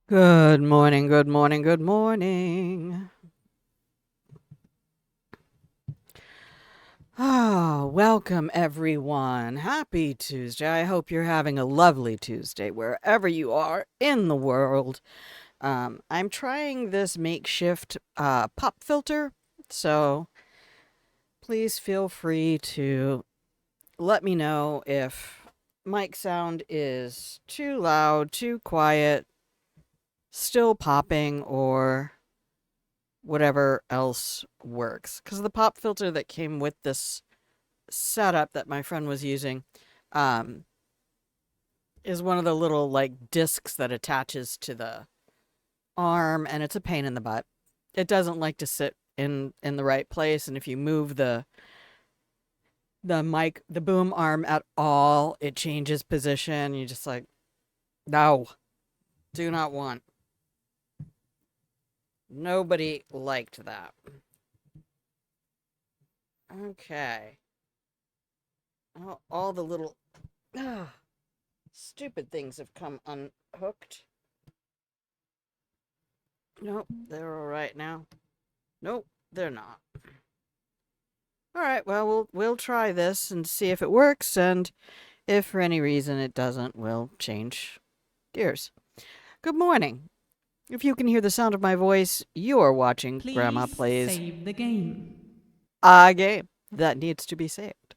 Good morning, good morning, good morning. Welcome everyone. Happy Tuesday. I hope you're having a lovely Tuesday wherever you are in the world. I'm trying this makeshift pop filter, so please feel free to let me know if mic sound is too loud, too quiet, still popping, or whatever else works. Because the pop filter that came with this setup that my friend was using um, is one of the little like discs that attaches to the arm, and it's a pain in the butt. It doesn't like to sit in the right place, and if you move the boom arm at all, it changes position. You just like, no, do not want. Nobody liked that. Okay. All the little stupid things have come unhooked. Nope, they're all right now. Nope, they're not. All right, well, we'll try this and see if it works, and if for any reason it doesn't, we'll change gears. Good morning. If you can hear the sound of my voice, you are watching Grandma Please Plays save the game. a game that needs to be saved.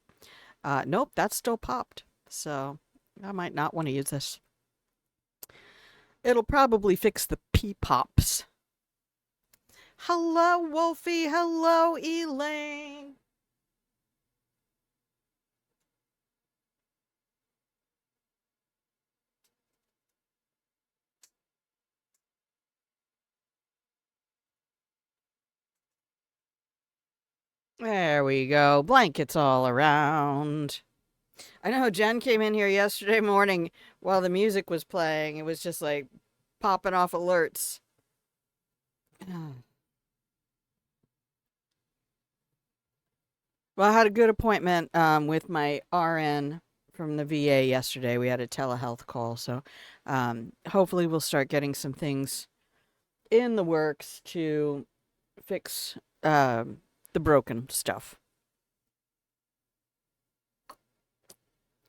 Nope, that's still popped, so I might not want to use this. It'll probably fix the P-pops. Hello, Wolfie. Hello, Elaine. There we go. Blankets all around. I know Jen came in here yesterday morning while the music was playing. It was just like popping off alerts. Well, I had a good appointment with my RN from the VA yesterday. We had a telehealth call, so hopefully we'll start getting some things in the works to fix the broken stuff.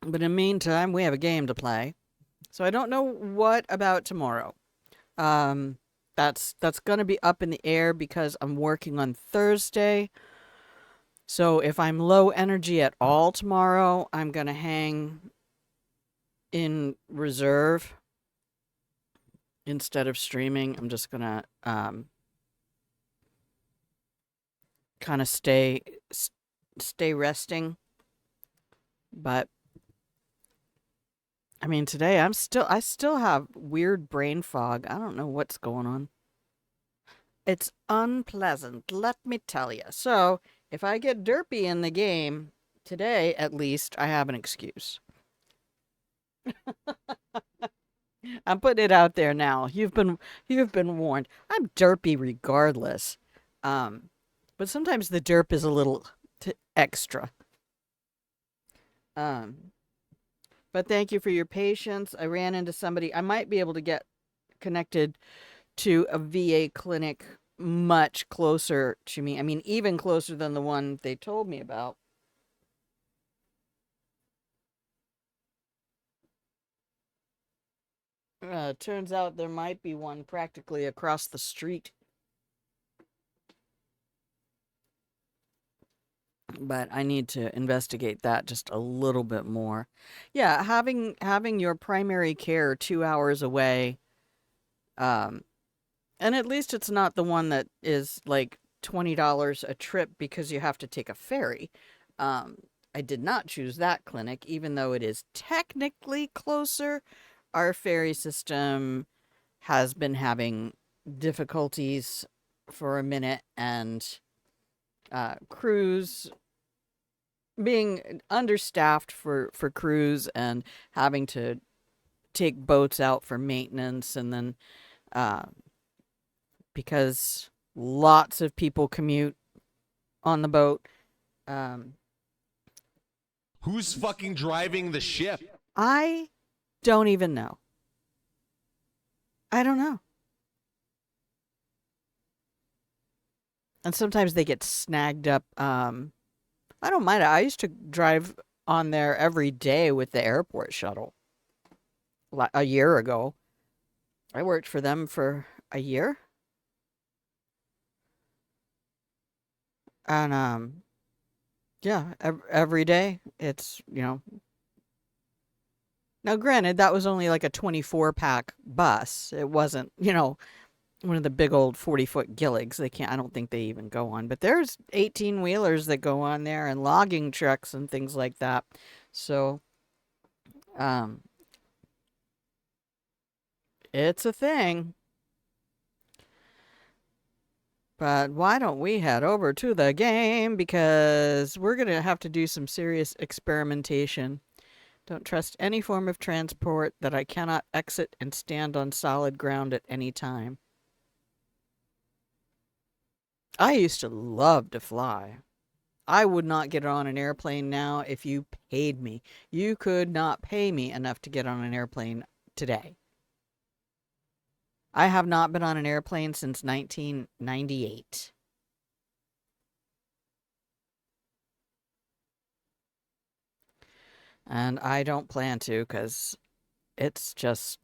But in the meantime, we have a game to play. So I don't know what about tomorrow. Um, that's gonna be up in the air because I'm working on Thursday. So if I'm low energy at all tomorrow, I'm gonna hang in reserve instead of streaming. I'm just gonna kind of stay resting. But I mean, today I still have weird brain fog. I don't know what's going on. It's unpleasant, let me tell you. So, if I get derpy in the game, today at least I have an excuse. I'm putting it out there now. You've been warned. I'm derpy regardless. Um, but sometimes the derp is a little extra. Um, but thank you for your patience. I ran into somebody. I might be able to get connected to a VA clinic much closer to me. I mean, even closer than the one they told me about. Turns out there might be one practically across the street, but I need to investigate that just a little bit more. Yeah, having your primary care 2 hours away, um, and at least it's not the one that is like $20 a trip because you have to take a ferry. Um, I did not choose that clinic, even though it is technically closer. Our ferry system has been having difficulties for a minute, and crews being understaffed for crews and having to take boats out for maintenance, and then uh, because lots of people commute on the boat. Um, Who's fucking driving the ship? I don't even know. I don't know. And sometimes they get snagged up. I don't mind it. I used to drive on there every day with the airport shuttle a year ago. I worked for them for a year. And yeah, every day it's, now granted that was only like a 24-pack bus. It wasn't, one of the big old 40-foot Gilligs. I don't think they even go on, but there's 18-wheelers that go on there and logging trucks and things like that. So, um, it's a thing. But why don't we head over to the game, because we're going to have to do some serious experimentation. Don't trust any form of transport that I cannot exit and stand on solid ground at any time. I used to love to fly. I would not get on an airplane now if you paid me. You could not pay me enough to get on an airplane today. I have not been on an airplane since 1998. And I don't plan to, because it's just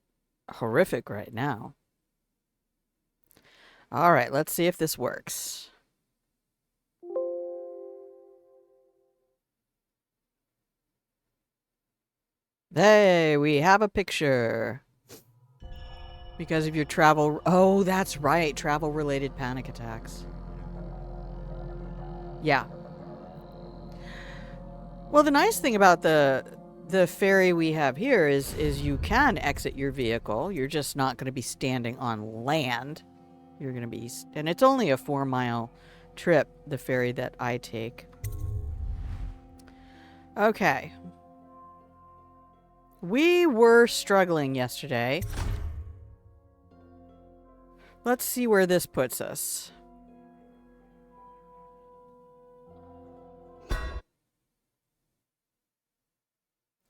horrific right now. All right, let's see if this works. Hey, we have a picture. Because of your travel... Oh, that's right. Travel-related panic attacks. Yeah. Well, the nice thing about the ferry we have here is you can exit your vehicle. You're just not going to be standing on land. You're going to be... And it's only a 4-mile trip, the ferry that I take. Okay. We were struggling yesterday. Let's see where this puts us.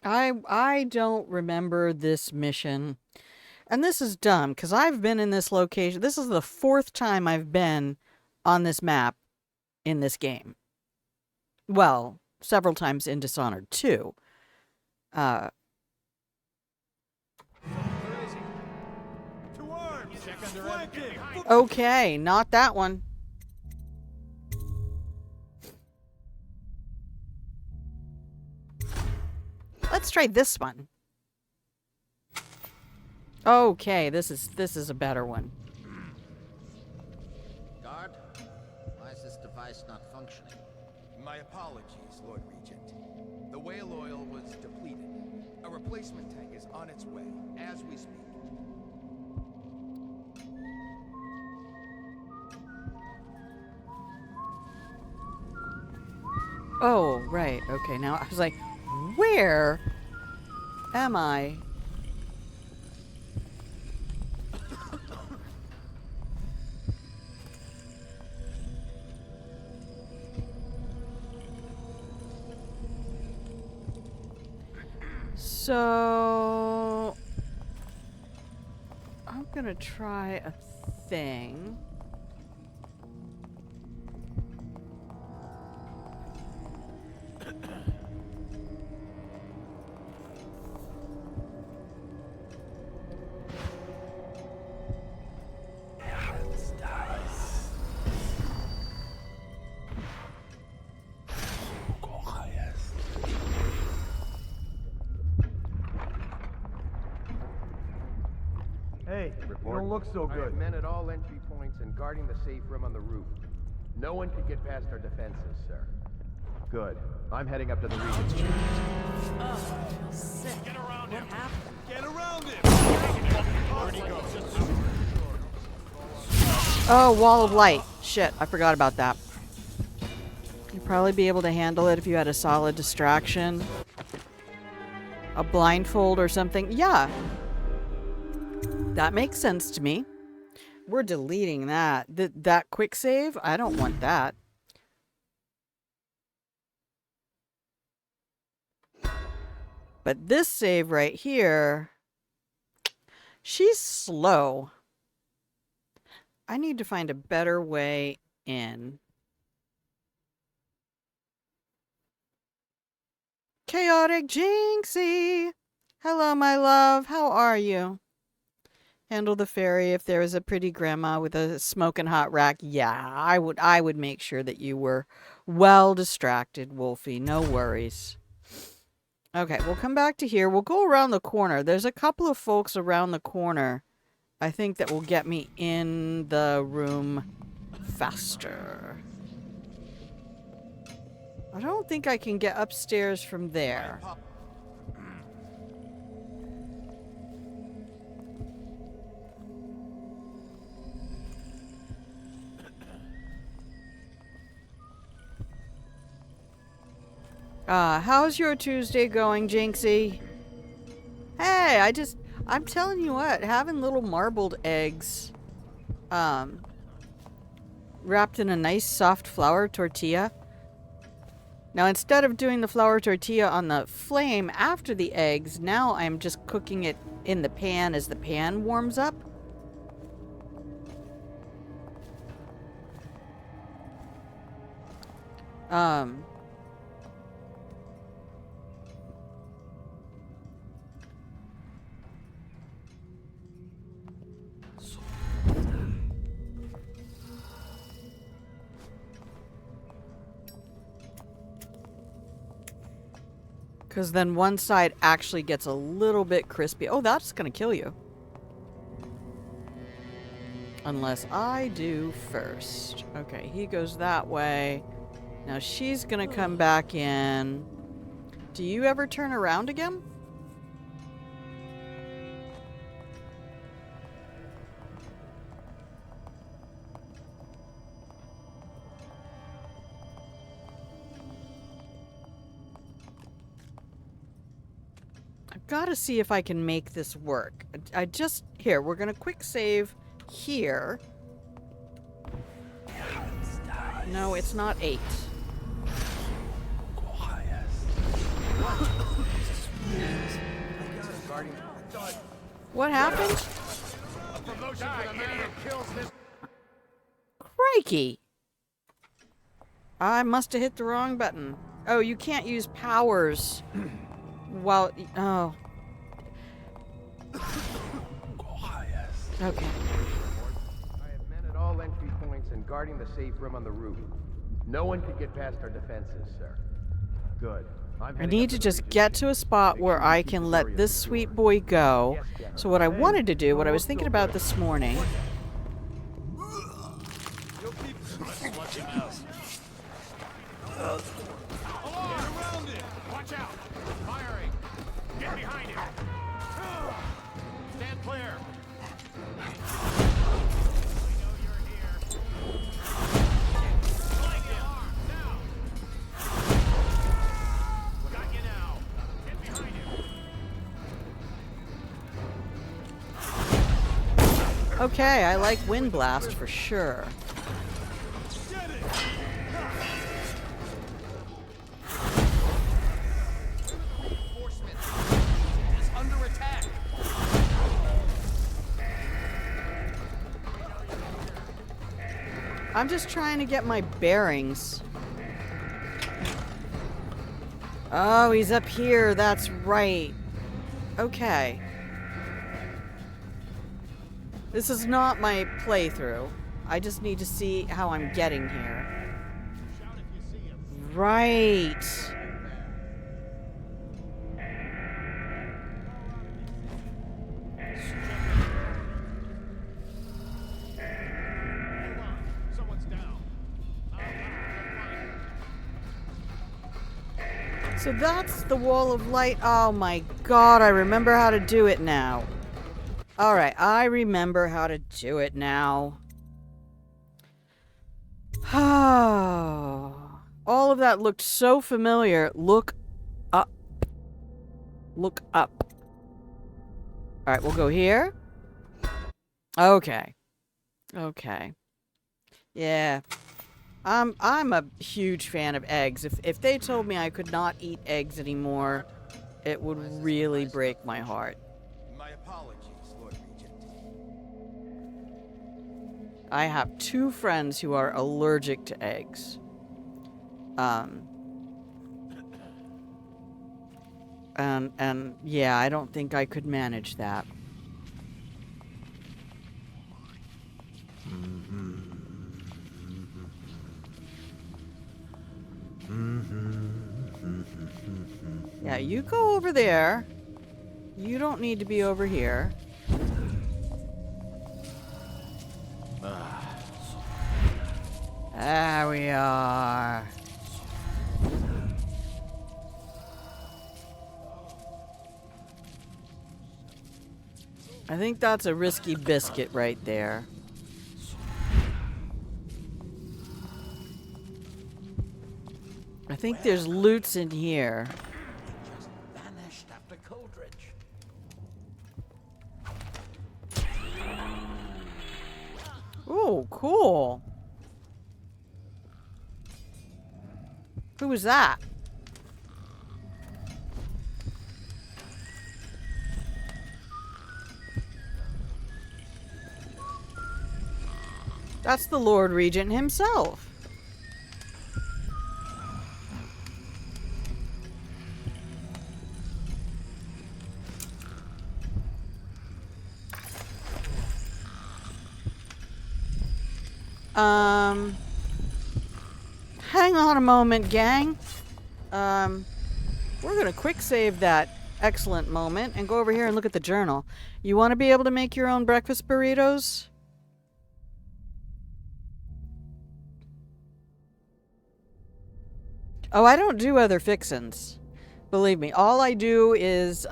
I don't remember this mission. And this is dumb, because I've been in this location. This is the 4th time I've been on this map in this game. Well, several times in Dishonored 2. Okay, not that one. Let's try this one. Okay, this is a better one. Guard, why is this device not functioning? My apologies, Lord Regent. The whale oil was depleted. A replacement tank is on its way, as we speak. Oh, right. Okay, now I was like, where am I? So I'm gonna try a thing. Hey, you don't look so good. I have men at all entry points and guarding the safe room on the roof. No one could get past our defenses, sir. Good. I'm heading up to the Regent's chambers. Oh, I feel sick. Get around him. What happened? Get around him! Where'd he go? Oh, wall of light. Shit, I forgot about that. You'd probably be able to handle it if you had a solid distraction. A blindfold or something. Yeah. That makes sense to me. We're deleting that. That quick save? I don't want that. But this save right here, she's slow. I need to find a better way in. Chaotic Jinxie! Hello, my love. How are you? Handle the fairy if there is a pretty grandma with a smoking hot rack. Yeah, I would make sure that you were well distracted, Wolfie. No worries. Okay, we'll come back to here. We'll go around the corner. There's a couple of folks around the corner, I think, that will get me in the room faster. I don't think I can get upstairs from there. How's your Tuesday going, Jinxie? Hey, I'm telling you what, having little marbled eggs, wrapped in a nice soft flour tortilla. Now, instead of doing the flour tortilla on the flame after the eggs, now I'm just cooking it in the pan as the pan warms up. Because then one side actually gets a little bit crispy. Oh, that's going to kill you. Unless I do first. Okay, he goes that way. Now she's going to come back in. Do you ever turn around again? Gotta see if I can make this work. Here, we're gonna quick save here. No, it's not 8. What happened? Crikey! I must have hit the wrong button. Oh, you can't use powers. Well, oh. Okay. I have men at all entry points and guarding the safe room on the roof. No one can get past our defenses, sir. Good. I need to just get to a spot where I can let this sweet boy go. So what I wanted to do, what I was thinking about this morning... Watch out! Firing! Get behind him! Stand clear! I know you're here. Flank him! Now! Got you now! Get behind him! Okay, I like Wind Blast for sure. I'm just trying to get my bearings. Oh, he's up here. That's right. Okay. This is not my playthrough. I just need to see how I'm getting here. Right. So that's the wall of light. Oh my god, I remember how to do it now. Alright, I remember how to do it now. All of that looked so familiar. Look up. Look up. Alright, we'll go here. Okay. Okay. Yeah. I'm a huge fan of eggs. If they told me I could not eat eggs anymore, it would really break my heart. My apologies, Lord Regent. I have 2 friends who are allergic to eggs. And yeah, I don't think I could manage that. Yeah, you go over there. You don't need to be over here. There we are. I think that's a risky biscuit right there. I think there's loots in here. Just vanished after Coldridge. Ooh, cool. Who was that? That's the Lord Regent himself. Hang on a moment, gang. We're gonna quick save that excellent moment and go over here and look at the journal. You want to be able to make your own breakfast burritos? Oh, I don't do other fixins. Believe me, all I do is,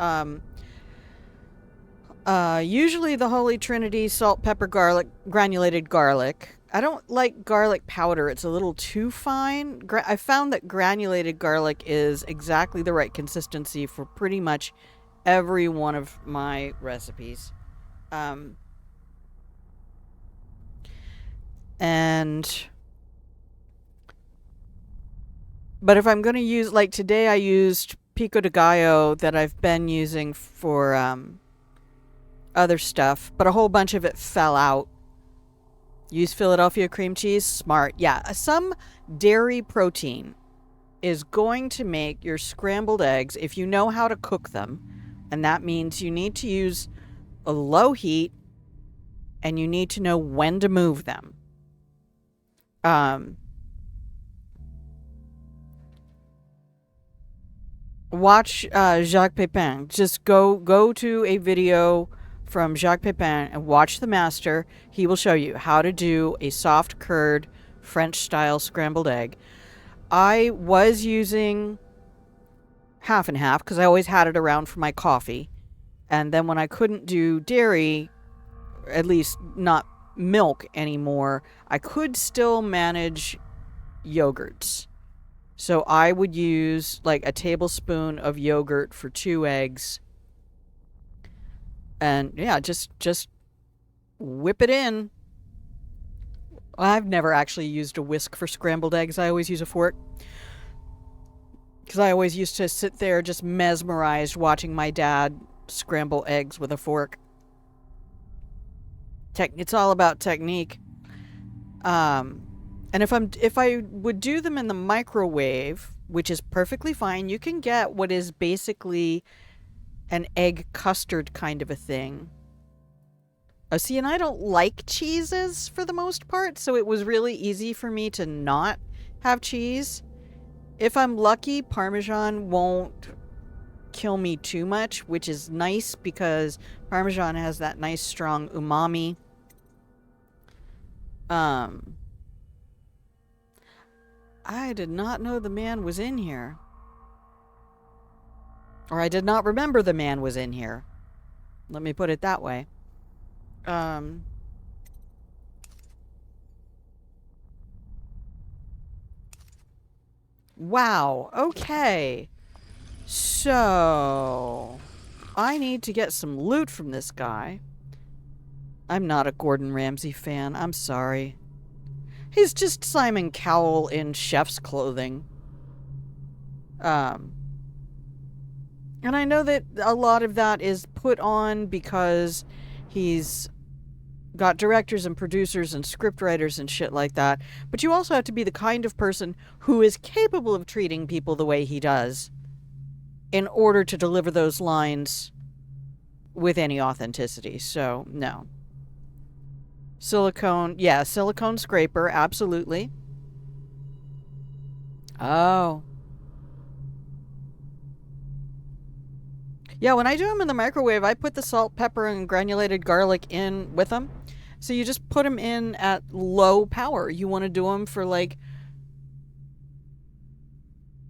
usually the Holy Trinity, salt, pepper, garlic, granulated garlic. I don't like garlic powder. It's a little too fine. I found that granulated garlic is exactly the right consistency for pretty much every one of my recipes. But if I'm going to use, like today I used pico de gallo that I've been using for other stuff, but a whole bunch of it fell out. Use Philadelphia cream cheese? Smart. Yeah, some dairy protein is going to make your scrambled eggs, if you know how to cook them, and that means you need to use a low heat and you need to know when to move them. Watch Jacques Pepin. Just go to a video from Jacques Pepin and watch the master. He will show you how to do a soft curd French style scrambled egg. I was using half and half because I always had it around for my coffee. And then when I couldn't do dairy, at least not milk anymore, I could still manage yogurts. So I would use like a tablespoon of yogurt for 2 eggs. And yeah, just whip it in. I've never actually used a whisk for scrambled eggs. I always use a fork. Because I always used to sit there just mesmerized watching my dad scramble eggs with a fork. It's all about technique. And if I would do them in the microwave, which is perfectly fine, you can get what is basically an egg custard kind of a thing. Oh, see, and I don't like cheeses for the most part, so it was really easy for me to not have cheese. If I'm lucky, Parmesan won't kill me too much, which is nice because Parmesan has that nice strong umami. I did not know the man was in here. Or I did not remember the man was in here. Let me put it that way. Wow. Okay. So I need to get some loot from this guy. I'm not a Gordon Ramsay fan. I'm sorry. He's just Simon Cowell in chef's clothing. And I know that a lot of that is put on because he's got directors and producers and script writers and shit like that. But you also have to be the kind of person who is capable of treating people the way he does in order to deliver those lines with any authenticity. So, no. Silicone, yeah, silicone scraper, absolutely. Oh. Yeah, when I do them in the microwave, I put the salt, pepper, and granulated garlic in with them. So you just put them in at low power. You want to do them for like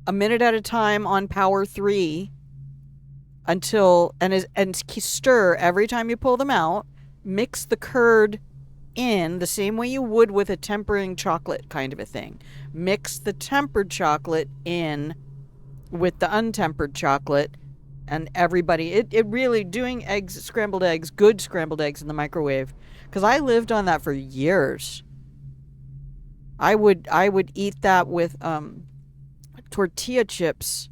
a minute at a time on power 3 until, and stir every time you pull them out. Mix the curd in the same way you would with a tempering chocolate kind of a thing. Mix the tempered chocolate in with the untempered chocolate, and everybody, it really, doing eggs, scrambled eggs, good scrambled eggs in the microwave, because I lived on that for years. I would eat that with tortilla chips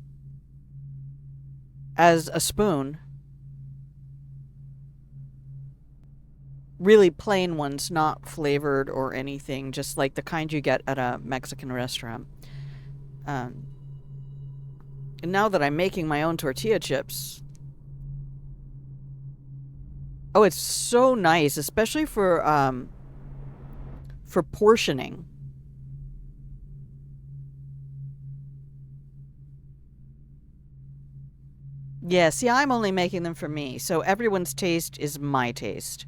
as a spoon. Really plain ones, not flavored or anything, just like the kind you get at a Mexican restaurant. And now that I'm making my own tortilla chips, oh, it's so nice, especially for portioning. Yeah, see, I'm only making them for me, so everyone's taste is my taste.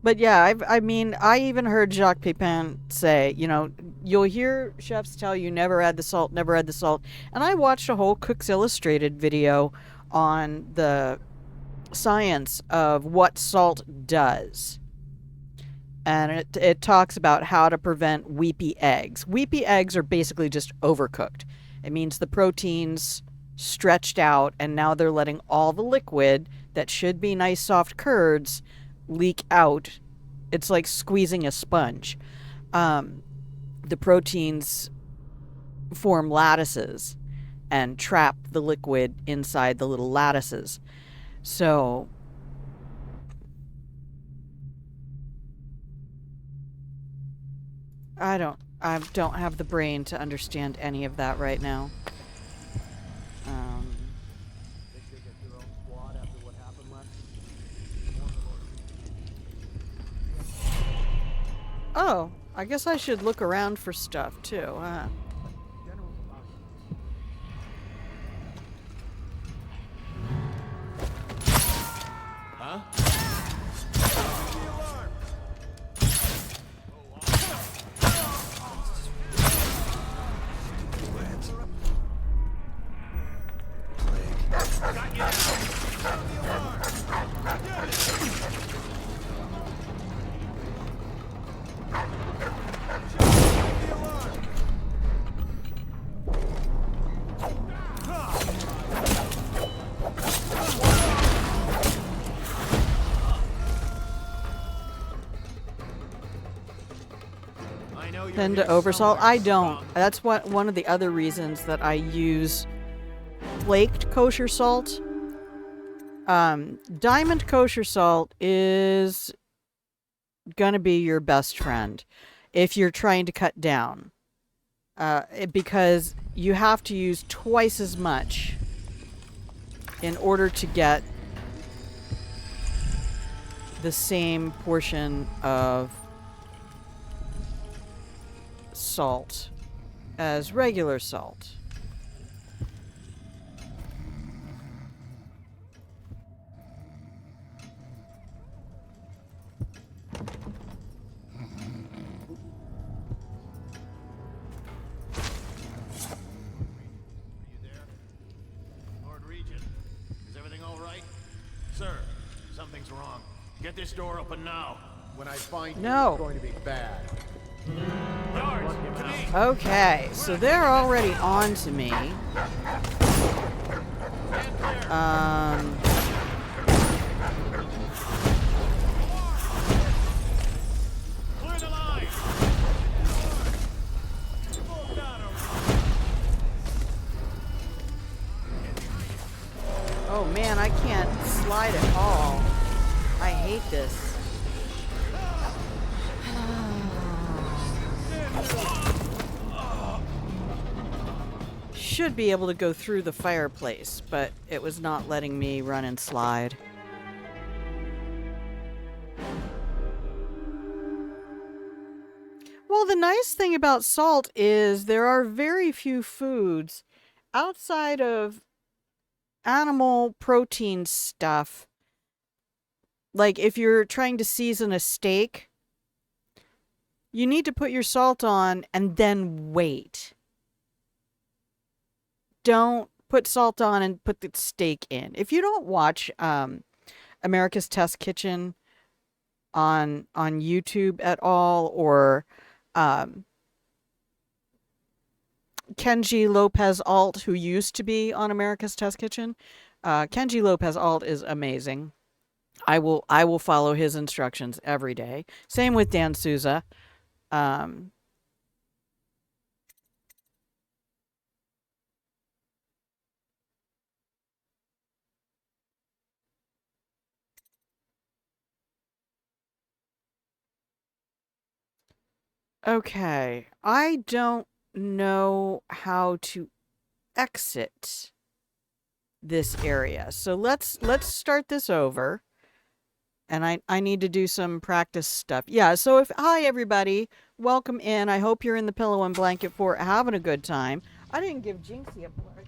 But yeah, I mean, I even heard Jacques Pepin say, you know, you'll hear chefs tell you never add the salt, never add the salt. And I watched a whole Cooks Illustrated video on the science of what salt does. And it talks about how to prevent weepy eggs. Weepy eggs are basically just overcooked. It means the proteins stretched out, and now they're letting all the liquid that should be nice soft curds leak out. It's like squeezing a sponge. The proteins form lattices and trap the liquid inside the little lattices. So I don't have the brain to understand any of that right now. Oh, I guess I should look around for stuff too, huh? Huh? Tend to oversalt. I don't. That's one of the other reasons that I use flaked kosher salt. Diamond kosher salt is gonna be your best friend if you're trying to cut down, because you have to use twice as much in order to get the same portion of salt as regular salt. Sir, something's wrong. Get this door open now. When I find No. you, it's going to be bad. Guards, to me! Okay, so they're already on to me. Clear the line! man, I can't slide at all. I hate this. Should be able to go through the fireplace, but it was not letting me run and slide. Well, the nice thing about salt is there are very few foods outside of animal protein stuff. Like if you're trying to season a steak, you need to put your salt on and then wait. Don't put salt on and put the steak in. If you don't watch America's Test Kitchen on YouTube at all, or Kenji Lopez Alt, who used to be on America's Test Kitchen, Kenji Lopez Alt is amazing. I will follow his instructions every day. Same with Dan Souza. Okay, I don't know how to exit this area. So let's start this over. And I need to do some practice stuff. Yeah, so hi everybody, welcome in. I hope you're in the pillow and blanket fort having a good time. I didn't give Jinxie a blanket.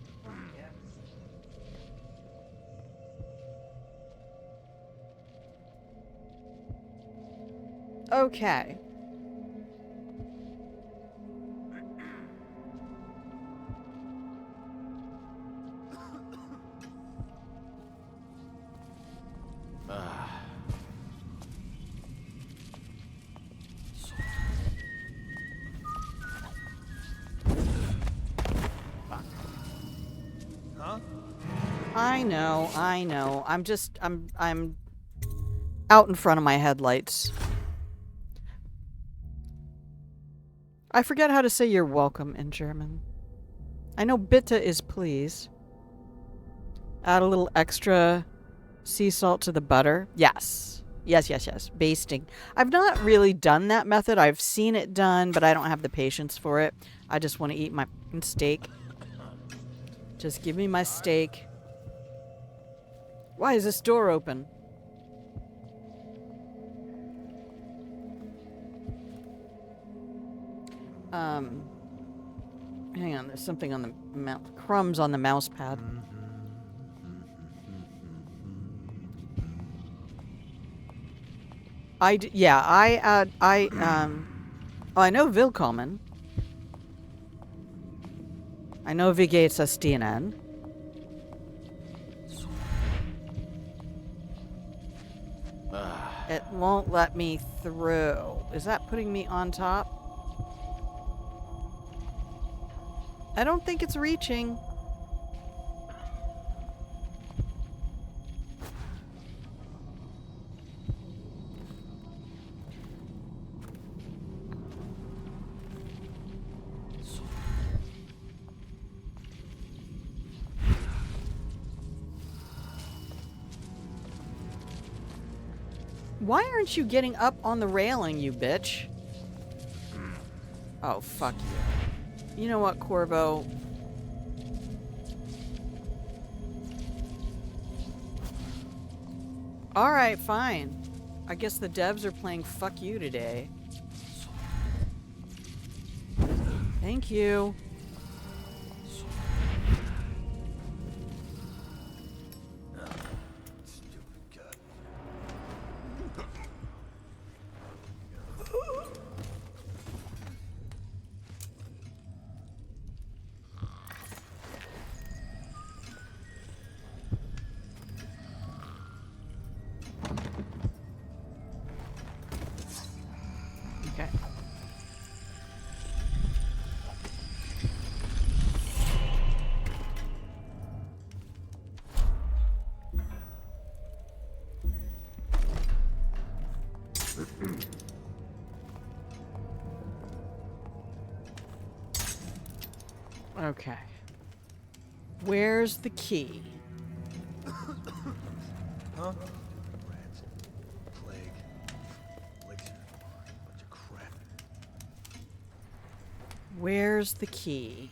Okay. I know. I'm out in front of my headlights. I forget how to say you're welcome in German. I know bitte is please. Add a little extra sea salt to the butter. Yes. Yes. Basting. I've not really done that method. I've seen it done, but I don't have the patience for it. I just want to eat my steak. Just give me my steak. Why is this door open? Hang on, there's something on the crumbs on the mouse pad. I know willkommen. I know wie geht's es Ihnen? It won't let me through. Is that putting me on top? I don't think it's reaching. Why aren't you getting up on the railing, you bitch? Oh, fuck you. You know what, Corvo? Alright, fine. I guess the devs are playing fuck you today. Thank you. Okay. Okay. Where's the key? huh? Rats, plague, elixir, bunch of crap. Where's the key?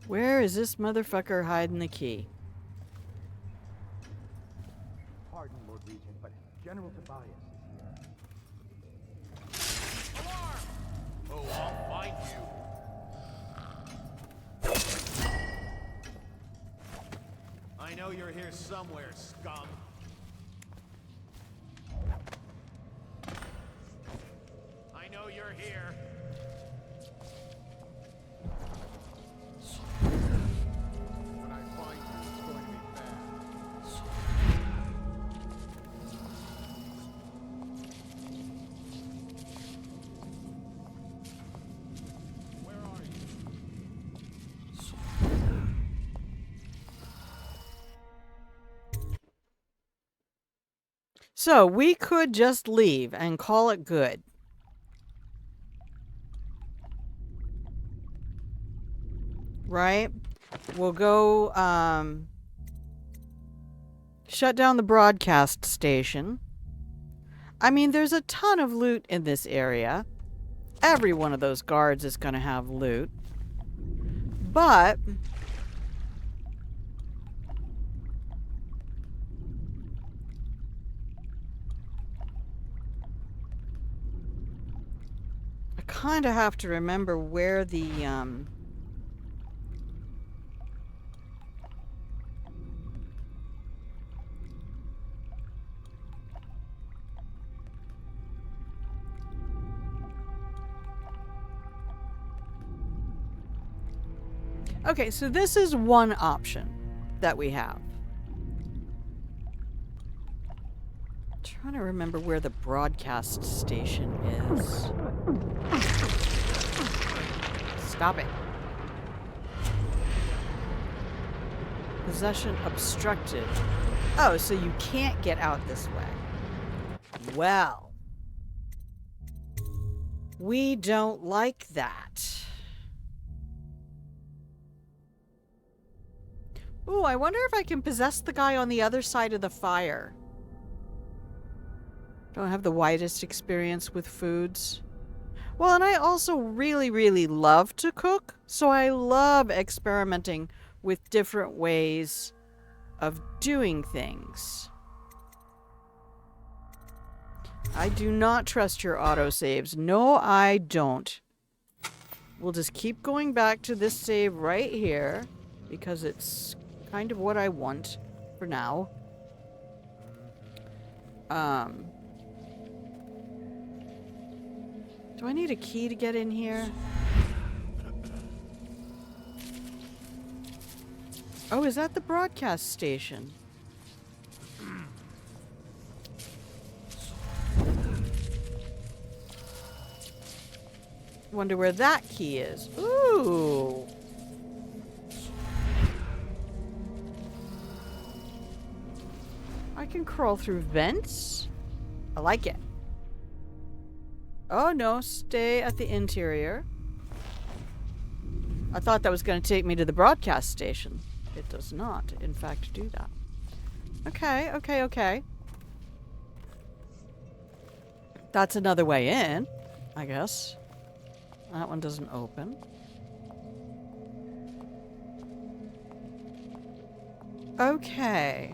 Where is this motherfucker hiding the key? Pardon, Lord Regent, but General Tobias is here. Alarm! Oh, I'll find you. I know you're here somewhere, scum. I know you're here. When I find you, it's going to be bad. Where are you? So we could just leave and call it good. Right? We'll go shut down the broadcast station. I mean, there's a ton of loot in this area. Every one of those guards is going to have loot. But I kind of have to remember where the Okay, so this is one option that we have. Trying to remember where the broadcast station is. Stop it. Possession obstructed. Oh, so you can't get out this way. Well, we don't like that. Ooh, I wonder if I can possess the guy on the other side of the fire. Don't have the widest experience with foods. Well, and I also really, really love to cook, so I love experimenting with different ways of doing things. I do not trust your autosaves. No, I don't. We'll just keep going back to this save right here, because it's kind of what I want for now. Do I need a key to get in here? Oh, is that the broadcast station? Wonder where that key is. Ooh. I can crawl through vents. I like it. Oh no, stay at the interior. I thought that was going to take me to the broadcast station. It does not, in fact, do that. Okay, okay, okay. That's another way in, I guess. That one doesn't open. Okay.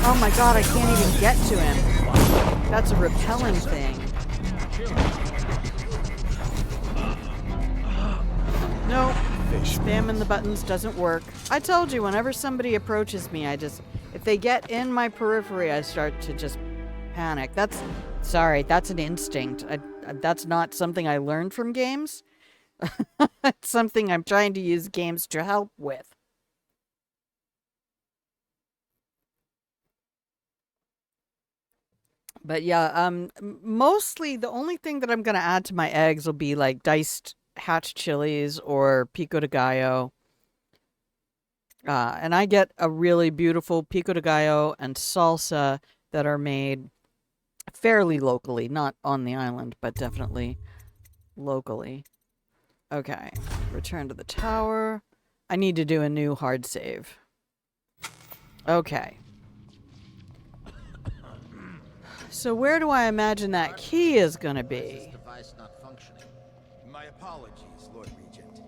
Oh my god, I can't even get to him. That's a repelling thing. Nope. Spamming the buttons doesn't work. I told you, whenever somebody approaches me, if they get in my periphery, I start to just panic. Sorry, that's an instinct. I That's not something I learned from games. It's something I'm trying to use games to help with. But yeah, mostly the only thing that I'm gonna add to my eggs will be like diced hatch chilies or pico de gallo. And I get a really beautiful pico de gallo and salsa that are made fairly locally, not on the island, but definitely locally. Okay, return to the tower. I need to do a new hard save. Okay. So where do I imagine that key is gonna Why is this be? device not functioning? My apologies, Lord Regent.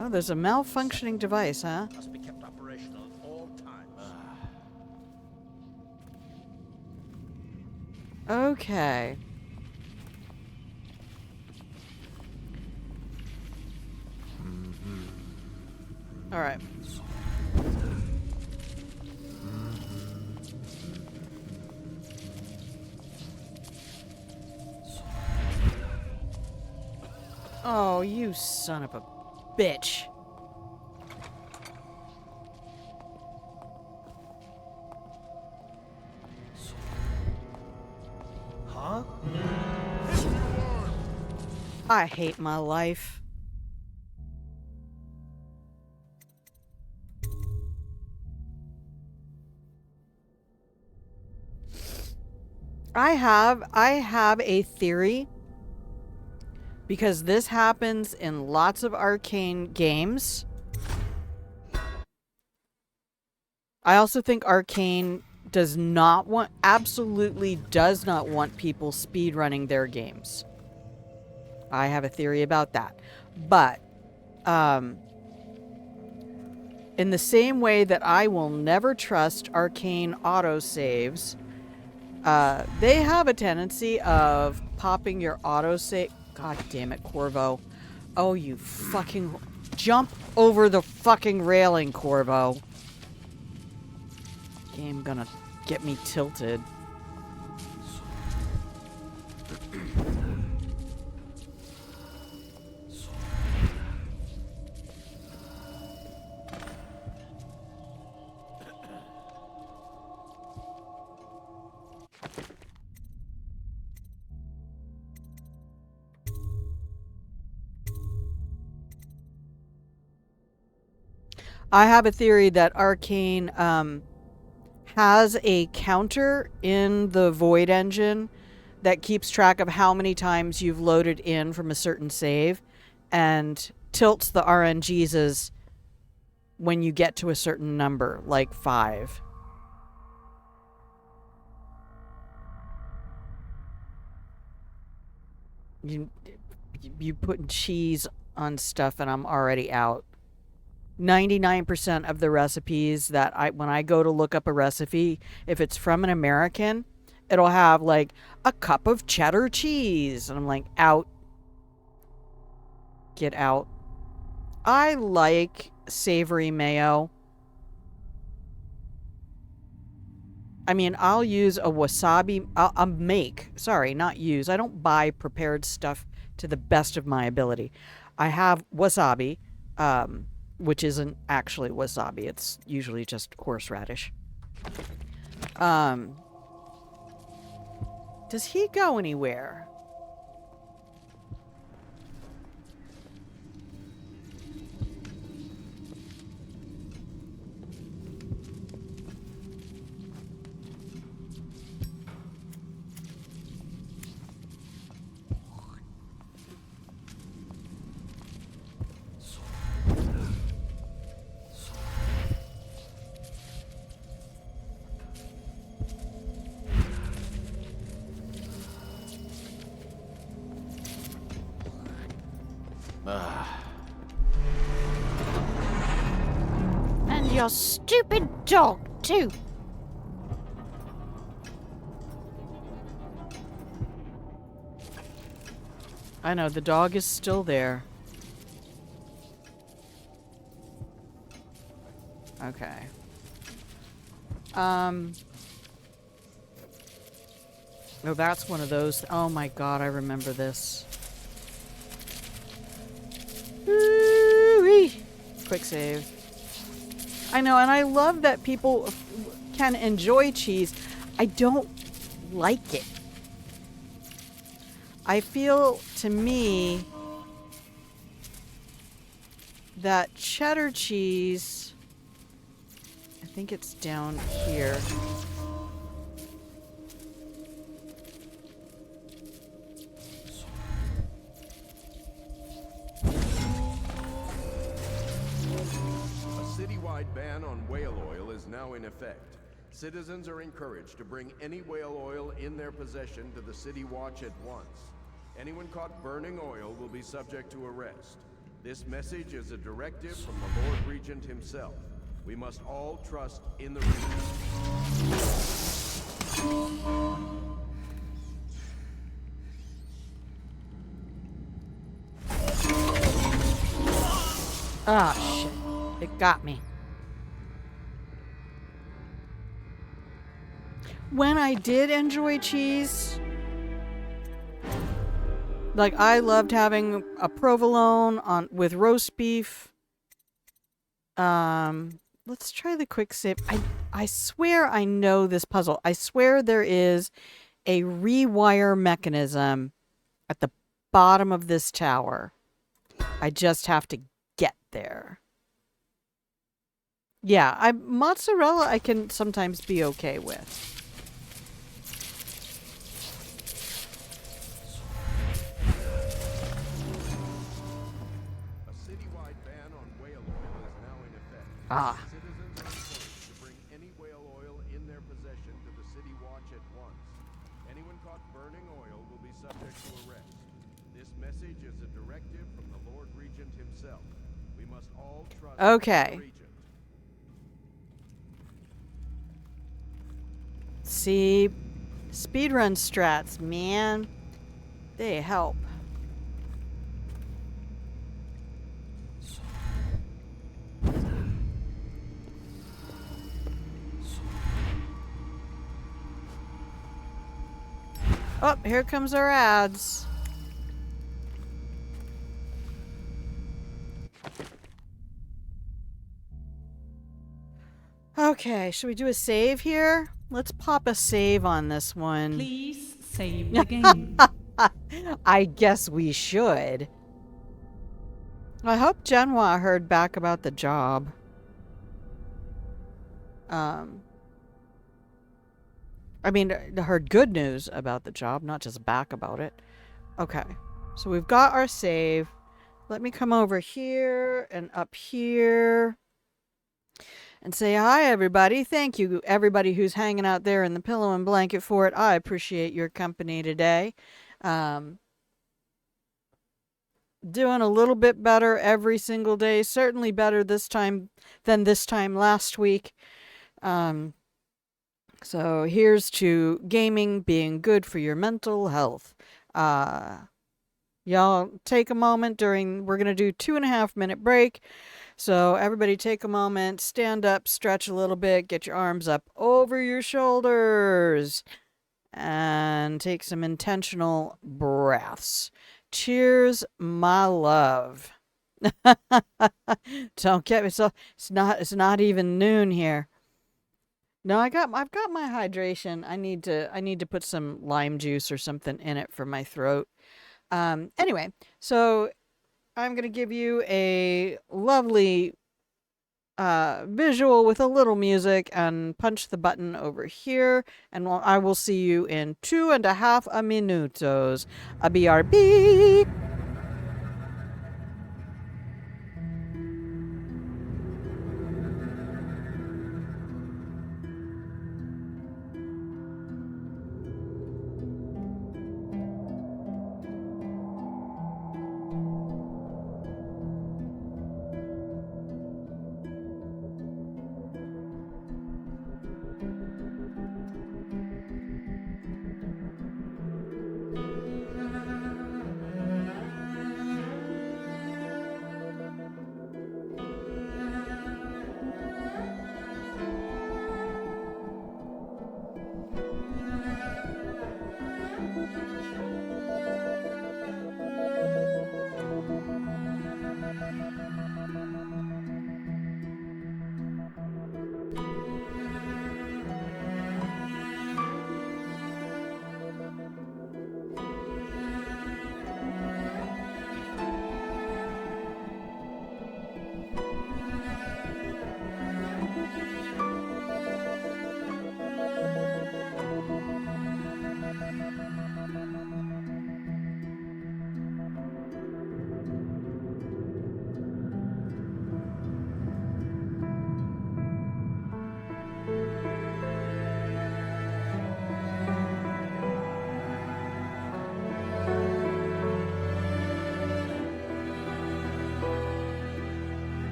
Oh, there's a malfunctioning device, huh? Must be kept operational at all times. Okay. All right. Oh, you son of a bitch. Huh? I hate my life. I have a theory, because this happens in lots of arcane games. I also think Arcane absolutely does not want people speedrunning their games. I have a theory about that. But, in the same way that I will never trust Arcane autosaves, they have a tendency of popping your autosave. God damn it, Corvo. Oh, you fucking... Jump over the fucking railing, Corvo. Game gonna get me tilted. I have a theory that Arcane has a counter in the Void engine that keeps track of how many times you've loaded in from a certain save and tilts the RNGs when you get to a certain number, like 5. You putting cheese on stuff and I'm already out. 99% of the recipes that when I go to look up a recipe, if it's from an American, it'll have like a cup of cheddar cheese. And I'm like, out. Get out. I like savory mayo. I mean, I'll use a wasabi. I'll make. Sorry, not use. I don't buy prepared stuff to the best of my ability. I have wasabi, which isn't actually wasabi. It's usually just horseradish. Does he go anywhere? And your stupid dog, too. I know, the dog is still there. Okay. Oh, that's one of those. Oh my god, I remember this. Ooh-wee. Quick save. I know, and I love that people can enjoy cheese. I don't like it. I feel, to me, that cheddar cheese, I think it's down here. A citywide ban on whale oil is now in effect. Citizens are encouraged to bring any whale oil in their possession to the City Watch at once. Anyone caught burning oil will be subject to arrest. This message is a directive from the Lord Regent himself. We must all trust in the Regent. Ah, shit. It got me. When I did enjoy cheese, like I loved having a provolone on with roast beef. Let's try the quick save. I swear I know this puzzle. I swear there is a rewire mechanism at the bottom of this tower. I just have to get there. Yeah, mozzarella I can sometimes be okay with. A citywide ban on whale oil is now in effect. Ah. Citizens are encouraged to bring any whale oil in their possession to the City Watch at once. Anyone caught burning oil will be subject to arrest. This message is a directive from the Lord Regent himself. We must all trust Okay. the Regent. See, speedrun strats, man. They help. Oh, here comes our ads. Okay, should we do a save here? Let's pop a save on this one. Please save the game. I guess we should. I hope Genwa heard back about the job. I mean, heard good news about the job, not just back about it. Okay, so we've got our save. Let me come over here and up here and say hi, everybody. Thank you, everybody who's hanging out there in the pillow and blanket fort. I appreciate your company today. Doing a little bit better every single day. Certainly better this time than this time last week. So here's to gaming being good for your mental health. Y'all take a moment we're going to do 2.5-minute break. So everybody take a moment, stand up, stretch a little bit, get your arms up over your shoulders, and take some intentional breaths. Cheers, my love. Don't get me so it's not even noon here. No, I've got my hydration. I need to put some lime juice or something in it for my throat. Anyway, so I'm going to give you a lovely visual with a little music and punch the button over here. And I will see you in 2.5 minutos. A BRB.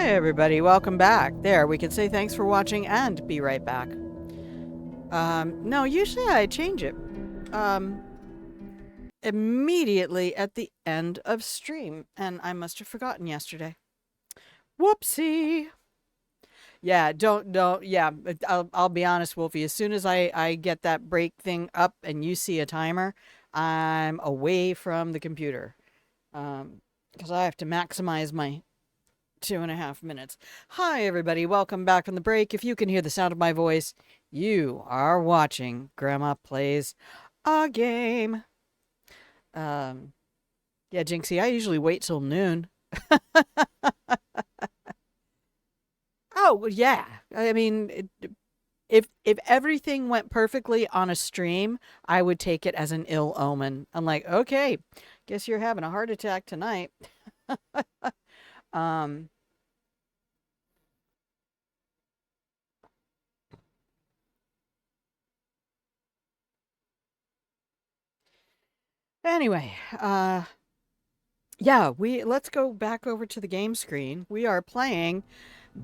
Hey everybody, welcome back. There, we can say thanks for watching and be right back. No, usually I change it. Immediately at the end of stream, and I must have forgotten yesterday. Whoopsie. Yeah, yeah, I'll be honest, Wolfie, as soon as I get that break thing up and you see a timer, I'm away from the computer. Because I have to maximize my 2.5 minutes. Hi, everybody. Welcome back from the break. If you can hear the sound of my voice, you are watching Grandma Plays a Game. Yeah, Jinxie, I usually wait till noon. Oh, yeah. I mean, if everything went perfectly on a stream, I would take it as an ill omen. I'm like, okay, guess you're having a heart attack tonight. Anyway, yeah, let's go back over to the game screen. We are playing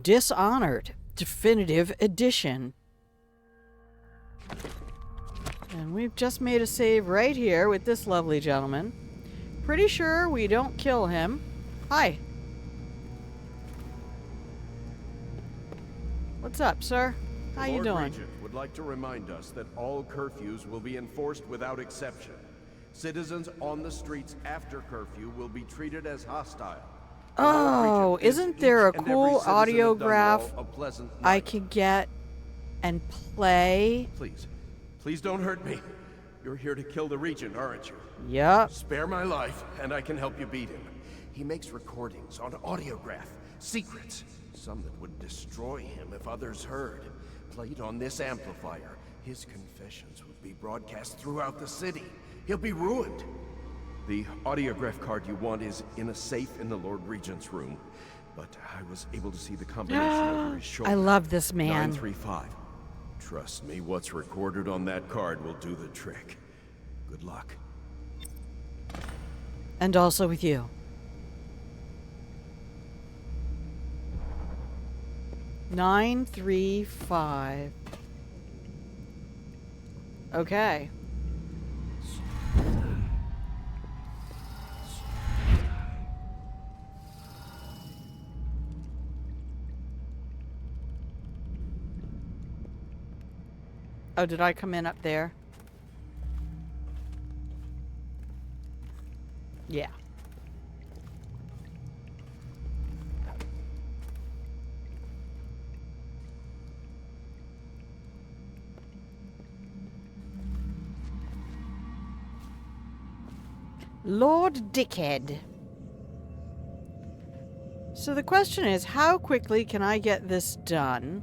Dishonored Definitive Edition. And we've just made a save right here with this lovely gentleman. Pretty sure we don't kill him. Hi. What's up, sir? How you doing? Lord Regent would like to remind us that all curfews will be enforced without exception. Citizens on the streets after curfew will be treated as hostile. Oh, isn't there a cool audiograph I could get and play? Please don't hurt me. You're here to kill the Regent, aren't you? Yep. Spare my life, and I can help you beat him. He makes recordings on audiograph, secrets, some that would destroy him if others heard. Played on this amplifier, his confessions would be broadcast throughout the city. He'll be ruined. The audiograph card you want is in a safe in the Lord Regent's room, but I was able to see the combination over his shoulder. I love this man. 935. Trust me, what's recorded on that card will do the trick. Good luck. And also with you. 935. Okay. Oh, did I come in up there? Yeah. Lord Dickhead. So the question is, how quickly can I get this done?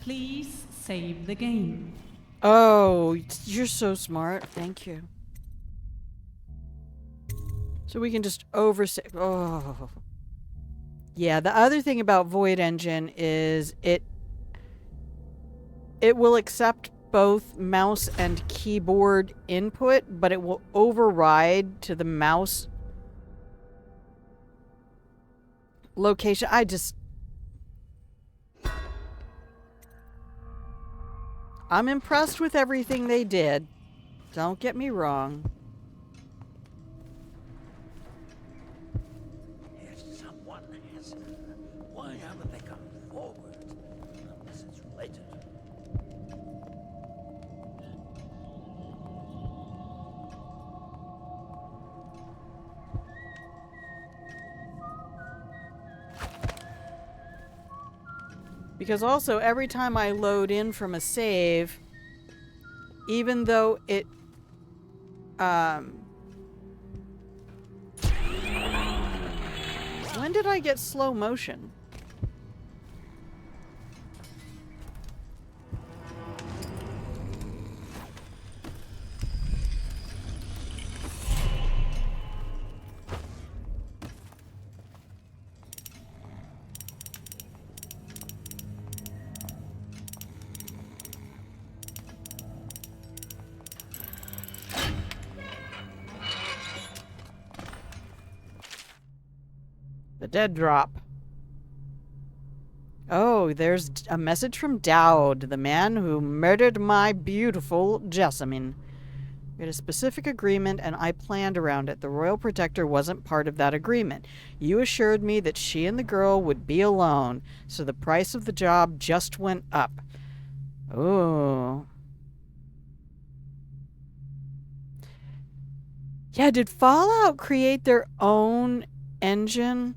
Please save the game. Oh, you're so smart. Thank you. So we can just oversave. Oh. Yeah, the other thing about Void Engine is it will accept both mouse and keyboard input, but it will override to the mouse location. I'm impressed with everything they did. Don't get me wrong. If someone has her, why haven't they come forward? Unless it's related. Because also, every time I load in from a save, even though it... When did I get slow motion? The dead drop. Oh, there's a message from Dowd, the man who murdered my beautiful Jessamine. We had a specific agreement, and I planned around it. The Royal Protector wasn't part of that agreement. You assured me that she and the girl would be alone, so the price of the job just went up. Oh. Yeah, did Fallout create their own engine?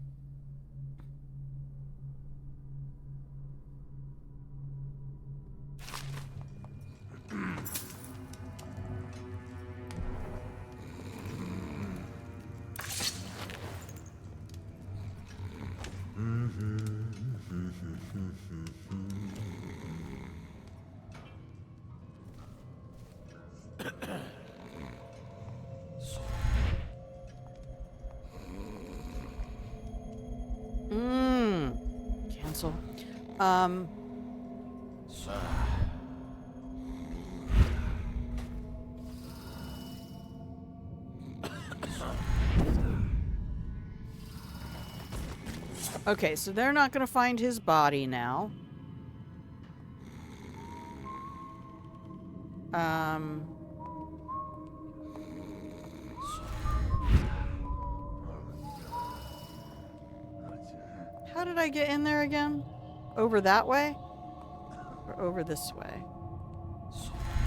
Cancel. Okay, so they're not going to find his body now. How did I get in there again? Over that way? Or over this way?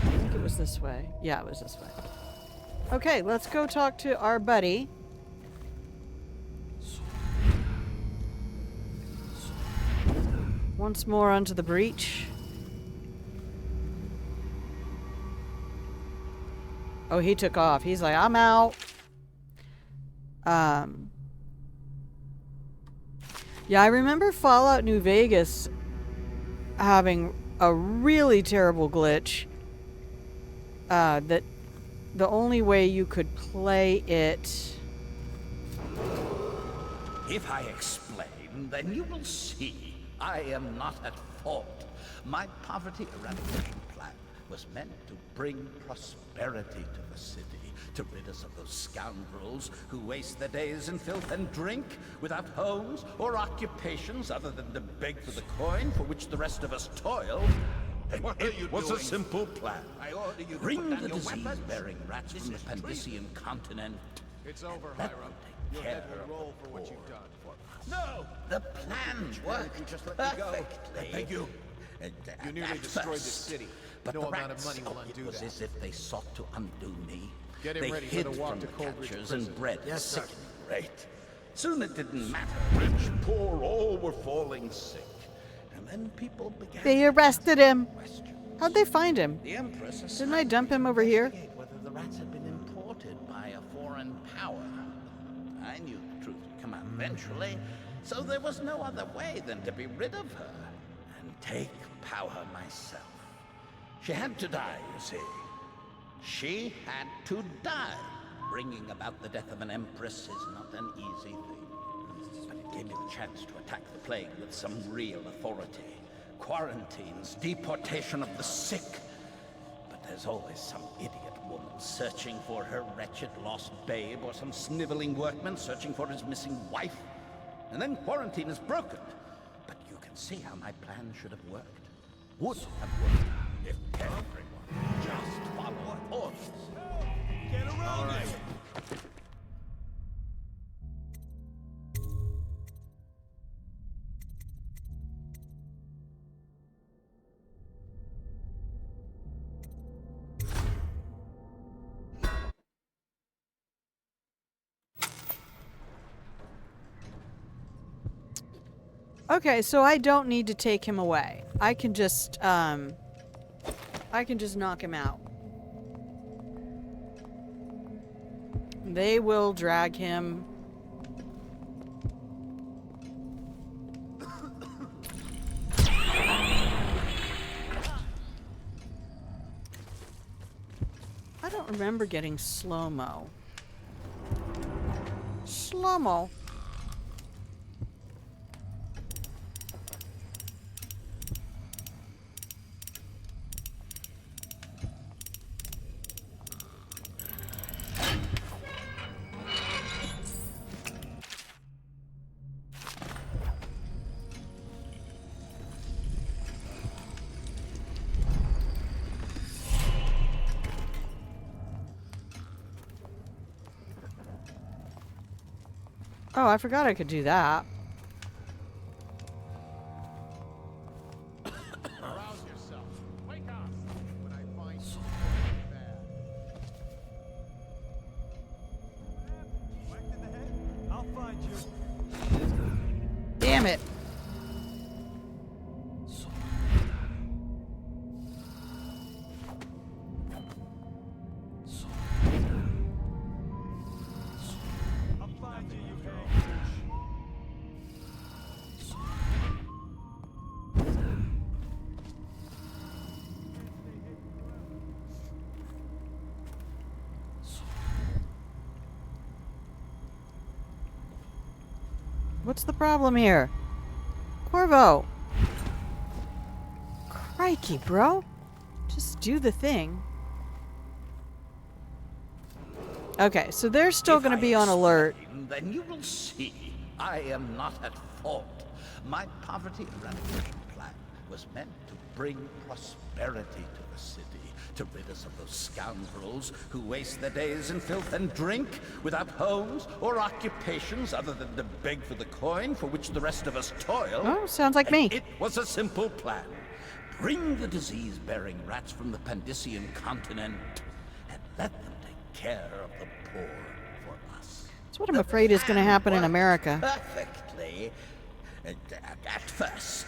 I think it was this way. Yeah, it was this way. Okay, let's go talk to our buddy. Once more onto the breach. Oh, he took off. He's like, I'm out. Yeah, I remember Fallout New Vegas having a really terrible glitch. That the only way you could play it... If I explain, then you will see I am not at fault. My poverty eradication plan was meant to bring prosperity to the city, to rid us of those scoundrels who waste their days in filth and drink, without homes or occupations other than to beg for the coin for which the rest of us toil. And it was a simple plan. I order you to Bring put down the your weapons. disease-bearing rats from the Pandician continent. It's over, Let Hiram. them Your take head care will of roll the for what poor. you've done. No! The plan worked just let you go. perfectly. Thank you. You nearly At destroyed first. this city. But No the amount of rats, money will undo it was that. as if they sought to undo me. Get him they ready for hid the walk from to the Coldridge catchers Prison. and bred Yes, the sir. sickening rate. Soon it didn't matter. Rich, poor, all were falling sick. And then people began They to arrested him. ask questions. How'd they find him? The Empress Didn't I dump him over here? investigate whether the rats had been imported by a foreign power. I knew the truth would come out eventually, so there was no other way than to be rid of her and take power myself. She had to die, you see. She had to die. Bringing about the death of an empress is not an easy thing. But it gave me the chance to attack the plague with some real authority. Quarantines, deportation of the sick. But there's always some idiot woman searching for her wretched lost babe, or some sniveling workman searching for his missing wife. And then quarantine is broken. But you can see how my plan should have worked. Would have worked if everyone just followed orders. Get around it! Okay, so I don't need to take him away. I can just knock him out. They will drag him. I don't remember getting slow-mo. Slow-mo. Oh, I forgot I could do that. Arouse yourself. Wake up. When I find you bad. Whacked in the head? I'll find you. Damn it. I'll find you, you bitch. What's the problem here? Corvo! Crikey, bro. Just do the thing. Okay, so they're still If going to I be on alert. explain, then you will see I am not at fault. My poverty eradication plan was meant to bring prosperity to the city, to rid us of those scoundrels who waste their days in filth and drink, without homes or occupations other than to beg for the coin for which the rest of us toil. Oh, sounds like me. It was a simple plan. Bring the disease-bearing rats from the Pandician continent and let them take care of the poor for us. That's what I'm afraid is going to happen in America. Perfectly. At first.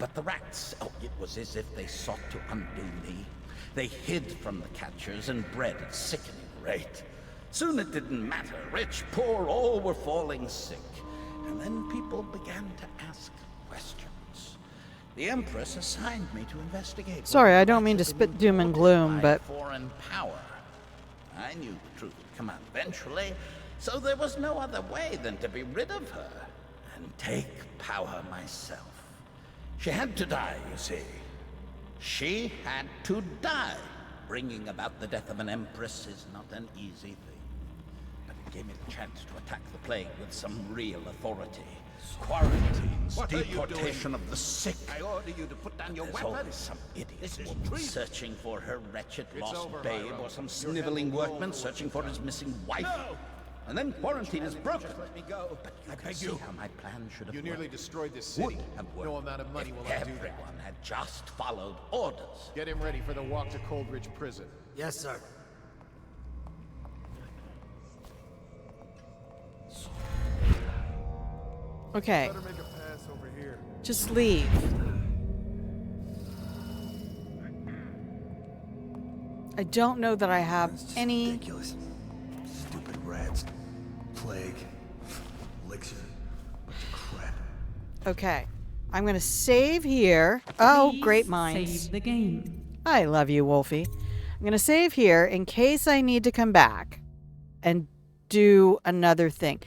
But the rats, oh, it was as if they sought to undo me. They hid from the catchers and bred at sickening rate. Soon it didn't matter. Rich, poor, all were falling sick. And then people began to ask questions. The Empress assigned me to investigate. Sorry, whether I the don't mean rats to had been spit doom and imported gloom, by but foreign power. I knew the truth would come out eventually, so there was no other way than to be rid of her and take power myself. She had to die, you see. She had to die. Bringing about the death of an empress is not an easy thing. But it gave me the chance to attack the plague with some real authority. Quarantines, What are you deportation of the sick. I order you to put down your There's weapon. always some idiot This is woman treason. searching for her wretched It's lost over, babe, Hiro. or some You're sniveling handing workman over searching what for you his found. missing wife. No! And then quarantine is broken. Just let me go. But you I can beg see you. how my plan should have You nearly worked. destroyed this Would city. have worked No amount of money if will undo that. everyone had just followed orders. Get him ready for the walk to Coldridge Prison. Yes, sir. okay, Better make a pass over here. just leave. I don't know that I have It's just any. ridiculous. Stupid rats. Plague. Elixir. Bunch of crap. Okay, I'm going to save here. Oh, Please great minds. Save the game. I love you, Wolfie. I'm going to save here in case I need to come back and do another thing.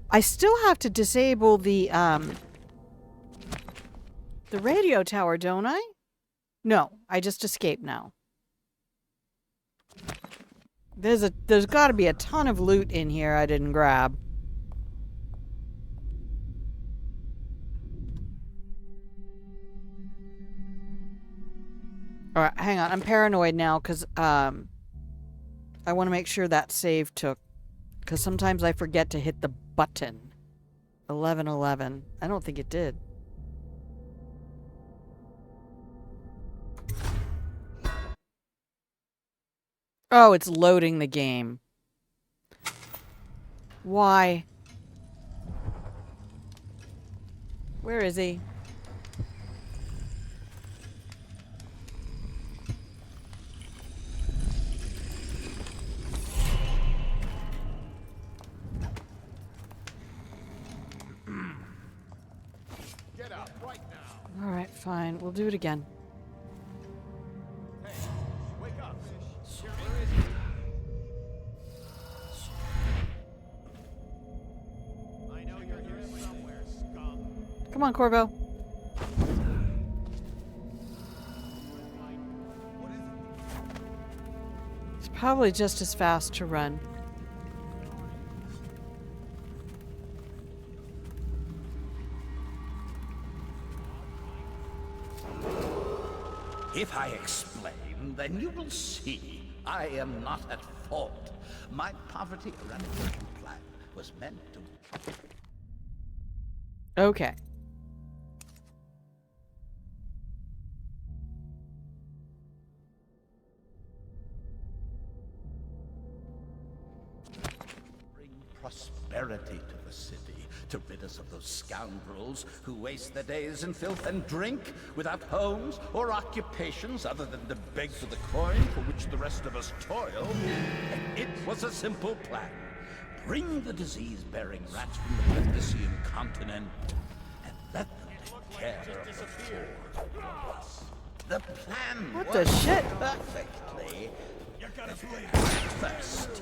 I still have to disable the radio tower, don't I? No, I just escaped now. There's got to be a ton of loot in here I didn't grab. All right, hang on. I'm paranoid now because I want to make sure that save took. Because sometimes I forget to hit the button. 11:11. I don't think it did. Oh, it's loading the game. Why? Where is he? Get out right now. All right, fine. We'll do it again. Hey, wake up. Where is he? I know you're here somewhere, scum. Come on, Corvo. What is it? It's probably just as fast to run. If I explain, then you will see I am not at fault. My poverty eradication plan was meant to Okay. Bring prosperity to the city, to rid us of those scoundrels who waste their days in filth and drink, without homes or occupations other than to beg for the coin for which the rest of us toil. And it was a simple plan. Bring the disease-bearing rats from the Patrician continent and let them take care of the poor. The plan What the worked shit? perfectly. First,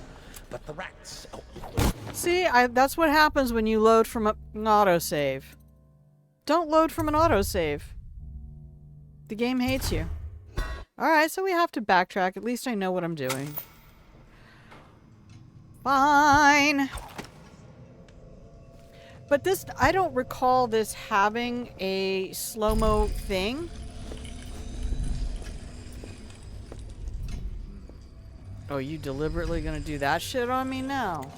but the rats. Oh, See, that's what happens when you load from an autosave. Don't load from an autosave. The game hates you. Alright, so we have to backtrack. At least I know what I'm doing. Fine. But this, I don't recall this having a slow-mo thing. Oh, you deliberately gonna do that shit on me now?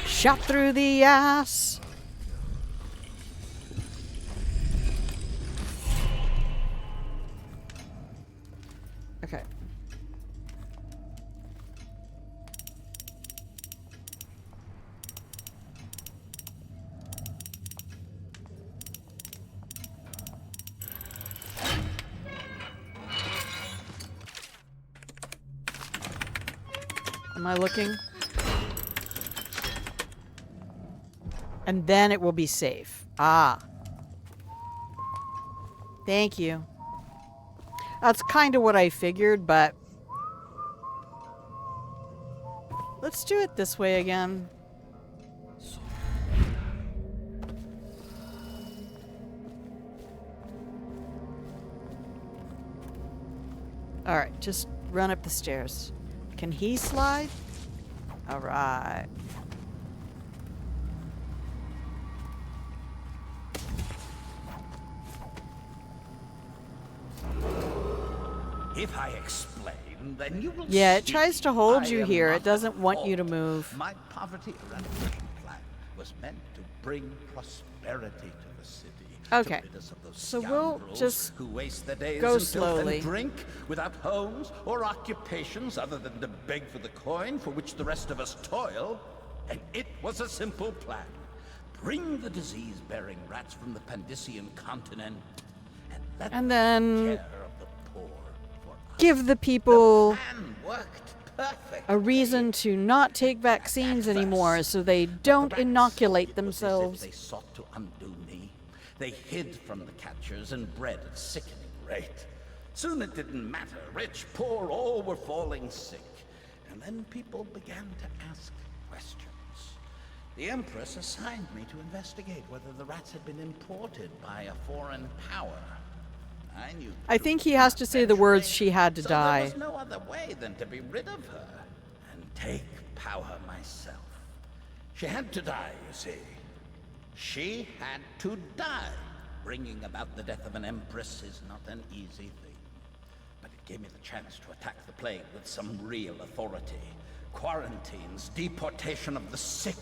Shot through the ass. Okay. Am I looking? And then it will be safe. Ah. Thank you. That's kind of what I figured, but let's do it this way again. Alright, just run up the stairs. Can he slide? Alright. if I explain, then you will Yeah, it see tries to hold I you am here. not It doesn't at want you to fault. move. My poverty eradication plan was meant to bring prosperity to the city. Okay. To rid us of those So we'll scoundrels just who waste their days go in filth slowly. and drink, without homes or occupations other than to beg for the coin for which the rest of us toil. And it was a simple plan. Bring the disease-bearing rats from the Pandician continent and let And them then take care of the poor for us. give the people Plan worked perfectly. a reason to not take vaccines anymore so they don't inoculate themselves. They sought to undo me. They hid from the catchers and bred at sickening rate. Soon it didn't matter. Rich, poor, all were falling sick. And then people began to ask questions. The Empress assigned me to investigate whether the rats had been imported by a foreign power. I knew. I think he has to say the words "she had to so die." There was no other way than to be rid of her and take power myself. She had to die, you see. She had to die. Bringing about the death of an empress is not an easy thing. But it gave me the chance to attack the plague with some real authority. Quarantines, deportation of the sick.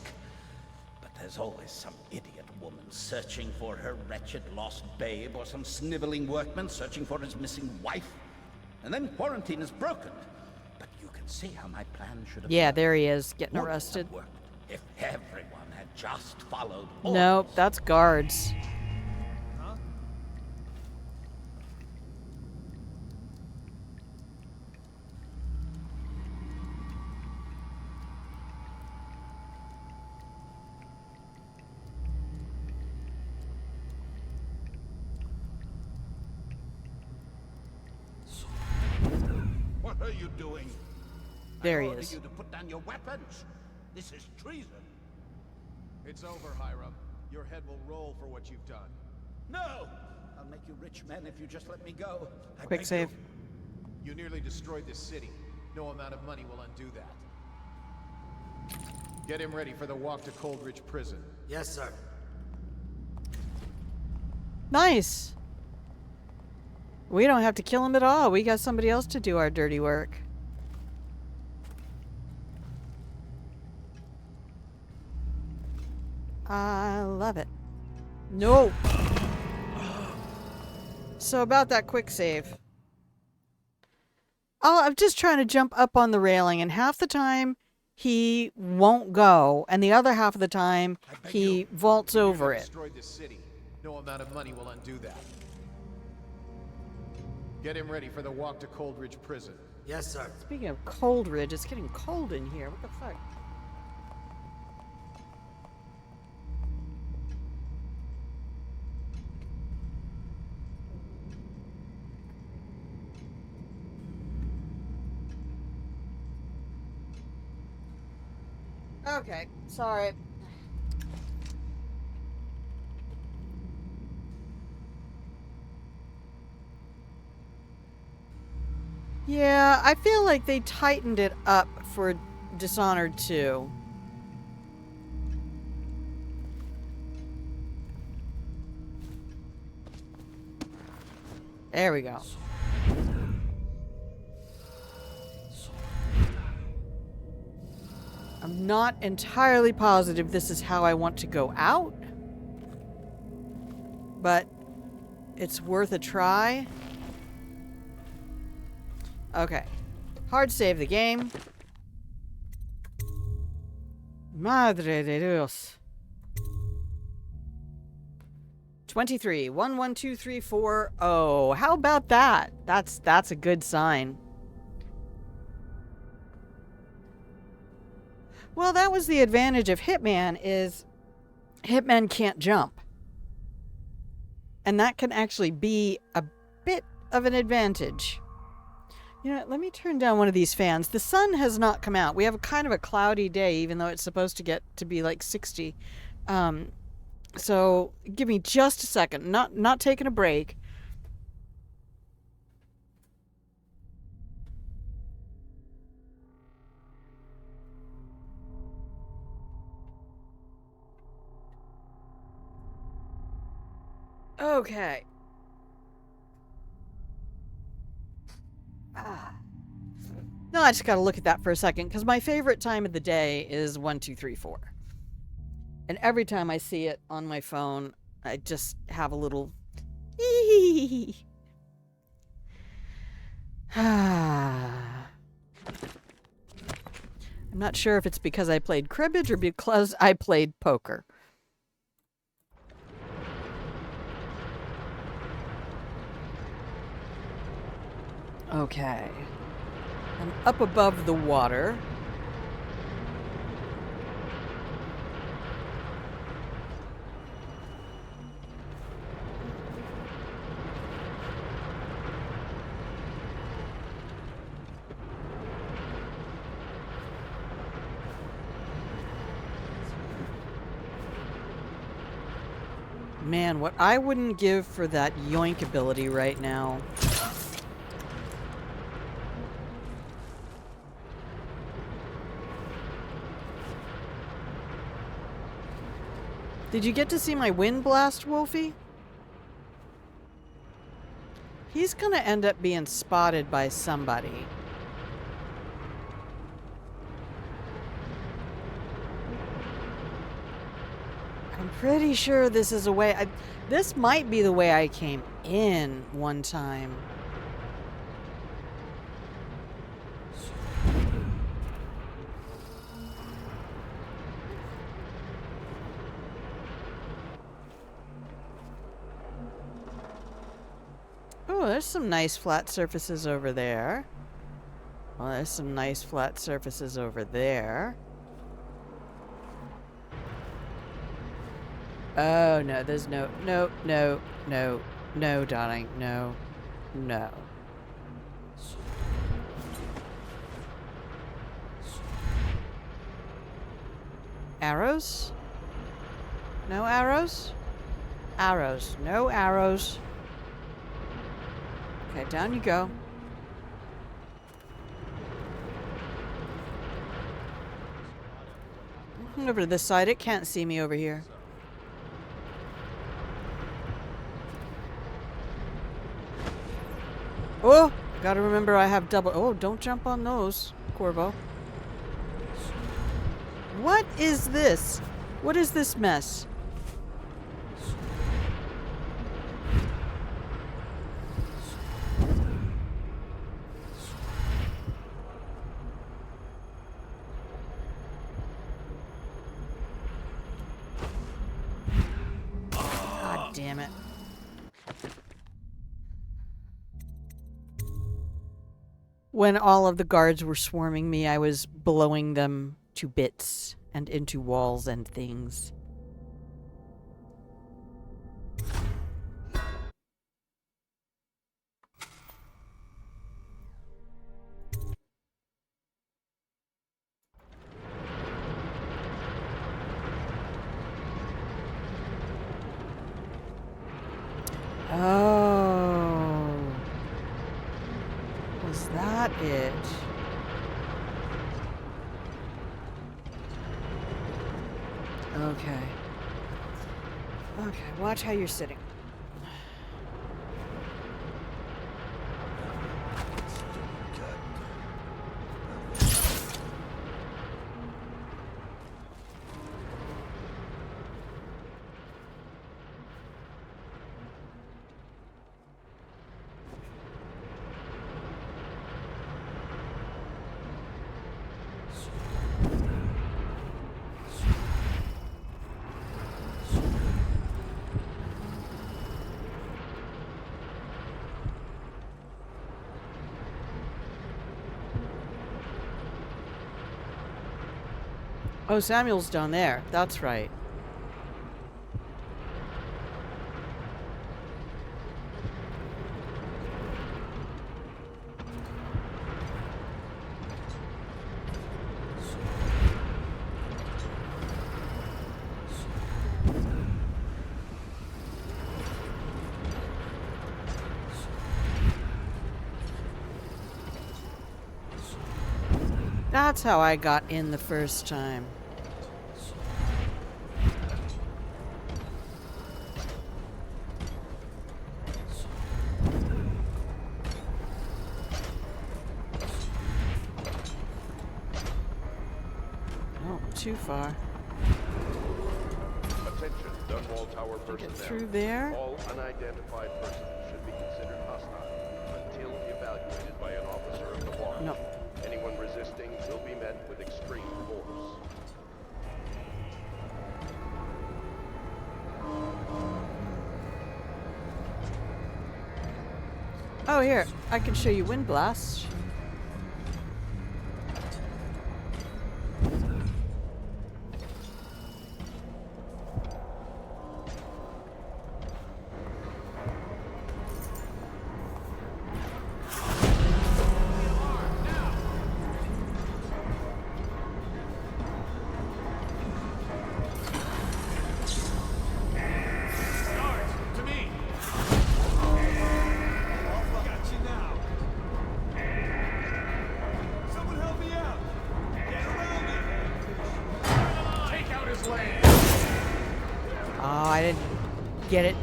But there's always some idiot woman searching for her wretched lost babe, or some sniveling workman searching for his missing wife. And then quarantine is broken. But you can see how my plan should have Yeah, worked. there he is, getting Would have arrested. worked if everyone had just followed Nope, orders. that's guards. What are you doing? There I he order is. you to put down your weapons. This is treason. It's over, Hiram. Your head will roll for what you've done. No! I'll make you rich men if you just let me go. I Quick beg save. you. You nearly destroyed this city. No amount of money will undo that. Get him ready for the walk to Coldridge Prison. Yes, sir. Nice. We don't have to kill him at all. We got somebody else to do our dirty work. I love it. No. So about that quick save. Oh, I'm just trying to jump up on the railing, and half the time he won't go, and the other half of the time he vaults over it. Destroyed this city. No amount of money will undo that. Get him ready for the walk to Coldridge Prison. Yes, sir. Speaking of Coldridge, it's getting cold in here. What the fuck? Okay, sorry. Yeah, I feel like they tightened it up for Dishonored 2. There we go. I'm not entirely positive this is how I want to go out, but it's worth a try. Okay. Hard save the game. Madre de Dios. 23. 1, 1, 2, 3, 4. Oh, how about that? That's a good sign. Well, that was the advantage of Hitman, is Hitman can't jump. And that can actually be a bit of an advantage. You know, let me turn down one of these fans. The sun has not come out. We have a kind of a cloudy day, even though it's supposed to get to be like 60. So give me just a second. Not taking a break. Okay. No, I just gotta look at that for a second, because my favorite time of the day is 1, 2, 3, 4. And every time I see it on my phone, I just have a little... I'm not sure if it's because I played cribbage or because I played poker. Okay. I'm up above the water. Man, what I wouldn't give for that yoink ability right now. Did you get to see my wind blast, Wolfie? He's gonna end up being spotted by somebody. I'm pretty sure this is a way... this might be the way I came in one time. Oh, there's some nice flat surfaces over there. Well, there's some nice flat surfaces over there. Oh, no, there's no, darling, no. Arrows? No arrows? Arrows, no arrows. Okay, down you go. Over to this side. It can't see me over here. Oh! I gotta remember I have double... Oh, don't jump on those, Corvo. What is this? What is this mess? God damn it. When all of the guards were swarming me, I was blowing them to bits and into walls and things. Oh. Was that it? Okay. Okay, watch how you're sitting. Oh, Samuel's down there. That's right. That's how I got in the first time. Oh, too far. Attention, Dunwall Tower personnel. Get through there. All unidentified persons should be considered hostile until evaluated by an officer of the watch. No. Anyone resisting will be met with extreme force. Oh, here. I can show you Wind Blast. Get it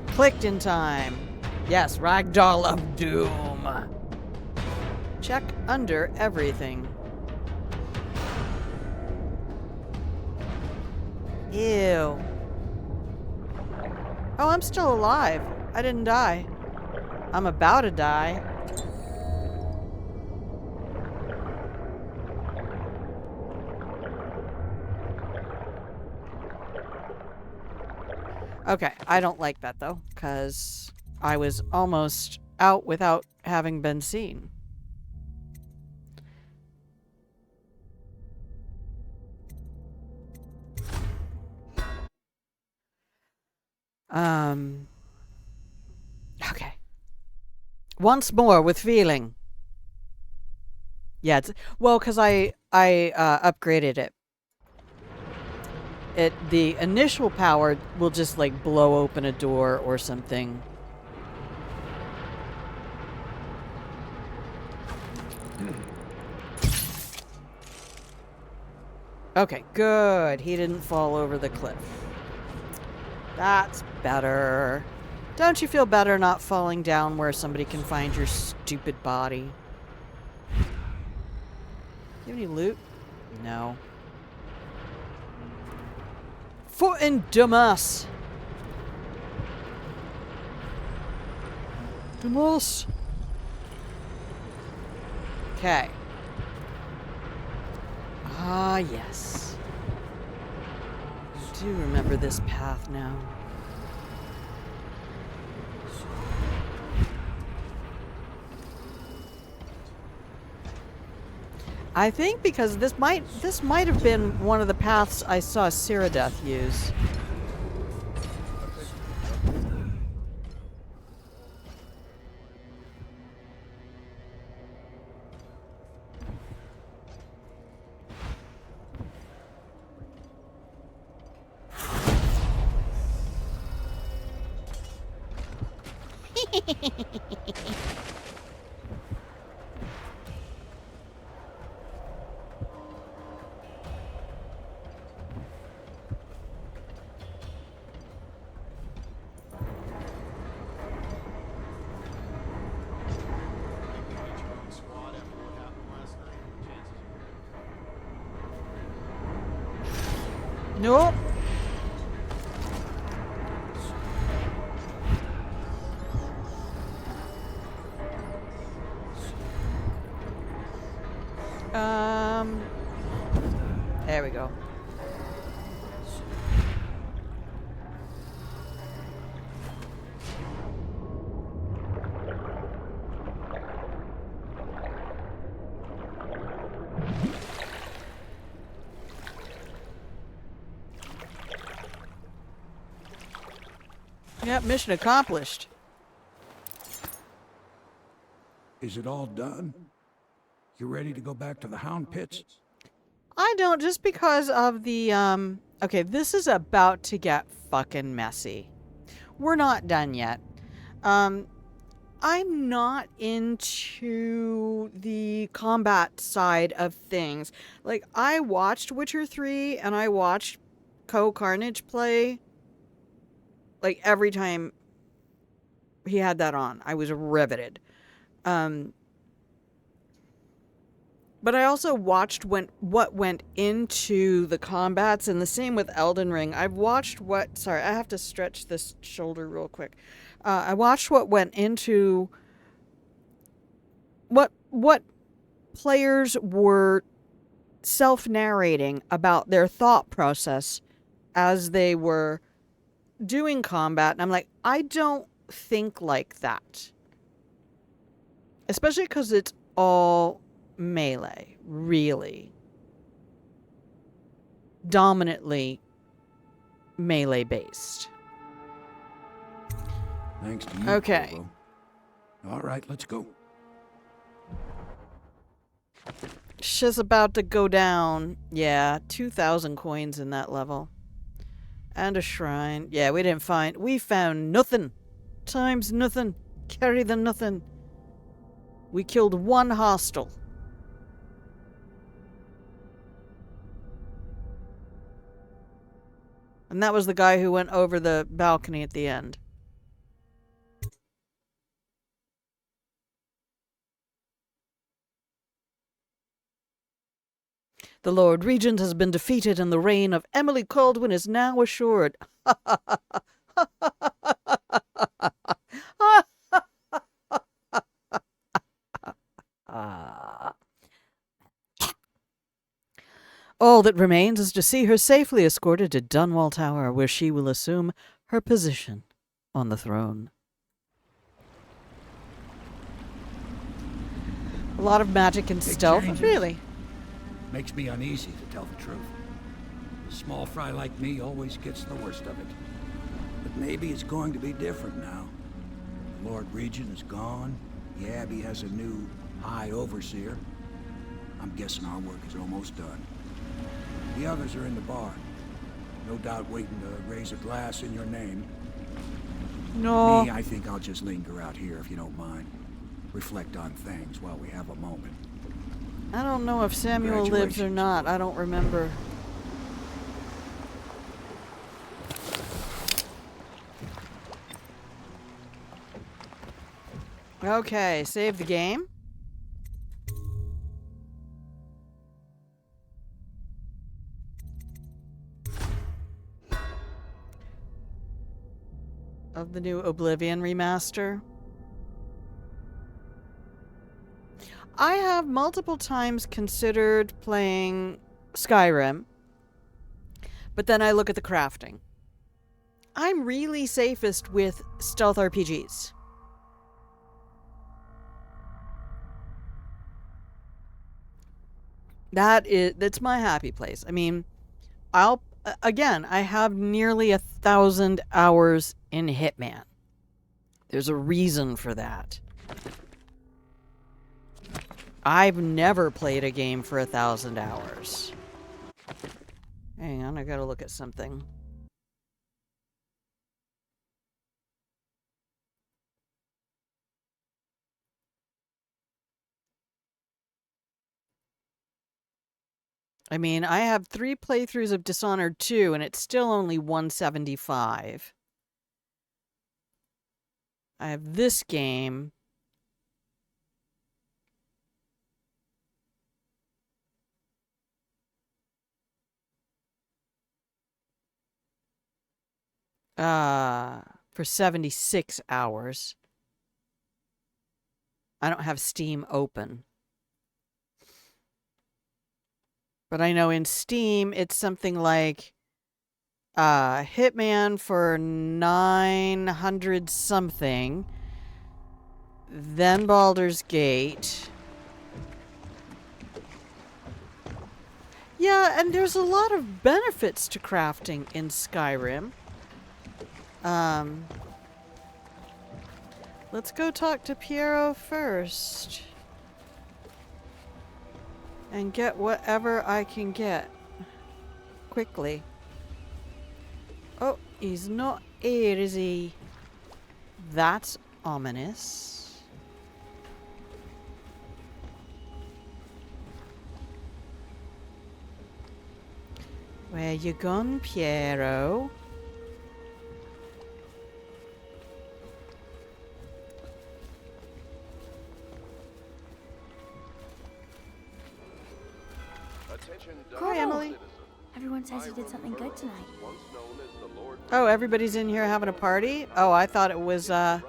clicked in time. Yes, Ragdoll of Doom. Check under everything. Ew. Oh, I'm still alive. I didn't die. I'm about to die. Okay, I don't like that though, because I was almost out without having been seen. Okay. Once more with feeling. Yeah, it's, well, because I upgraded it. The initial power will just like blow open a door or something. Okay, good. He didn't fall over the cliff. That's better. Don't you feel better not falling down where somebody can find your stupid body? You have any loot? No. Foot in Damas. Damas. Okay. Ah, yes. I do remember this path now. I think because this might have been one of the paths I saw Cyrodiil use. Squad after what happened last night. Chances Nope. There we go. Yep, mission accomplished. Is it all done? You ready to go back to the Hound Pits? I don't, just because of the, okay, this is about to get fucking messy. We're not done yet. I'm not into the combat side of things. Like, I watched Witcher 3 and I watched Carnage play. Like, every time he had that on, I was riveted. But I also watched what went into the combats, and the same with Elden Ring. I've watched sorry, I have to stretch this shoulder real quick. I watched what went into what players were self-narrating about their thought process as they were doing combat, and I'm like, I don't think like that. Especially because it's all melee, really. Dominantly melee based. Thanks to you, Okay. Bobo. All right, let's go. Shit's about to go down. Yeah, 2,000 coins in that level. And a shrine. Yeah, we found nothing. Times nothing. Carry the nothing. We killed one hostile. And that was the guy who went over the balcony at the end. The Lord Regent has been defeated and the reign of Emily Caldwin is now assured. All that remains is to see her safely escorted to Dunwall Tower, where she will assume her position on the throne. A lot of magic and Big stealth. changes. Really? Makes me uneasy, to tell the truth. A small fry like me always gets the worst of it. But maybe it's going to be different now. The Lord Regent is gone. The Abbey has a new High Overseer. I'm guessing our work is almost done. The others are in the bar. No doubt waiting to raise a glass in your name. No. Me, I think I'll just linger out here if you don't mind. Reflect on things while we have a moment. I don't know if Samuel lives or Congratulations. not. I don't remember. Okay, save the game. Of the new Oblivion remaster. I have multiple times considered playing Skyrim, but then I look at the crafting. I'm really safest with stealth RPGs. That's my happy place. I mean, I have nearly 1,000 hours in Hitman. There's a reason for that. I've never played a game for 1,000 hours. Hang on, I gotta look at something. I mean, I have 3 playthroughs of Dishonored 2, and it's still only 175. I have this game. For 76 hours. I don't have Steam open. But I know in Steam, it's something like Hitman for 900 something. Then Baldur's Gate. Yeah, and there's a lot of benefits to crafting in Skyrim. Let's go talk to Piero first. And get whatever I can get. Quickly. Oh, he's not here, is he? That's ominous. Where you gone, Piero? Hi, Emily. Everyone says you did something good tonight. Oh, everybody's in here having a party? Oh, I thought it was, Damn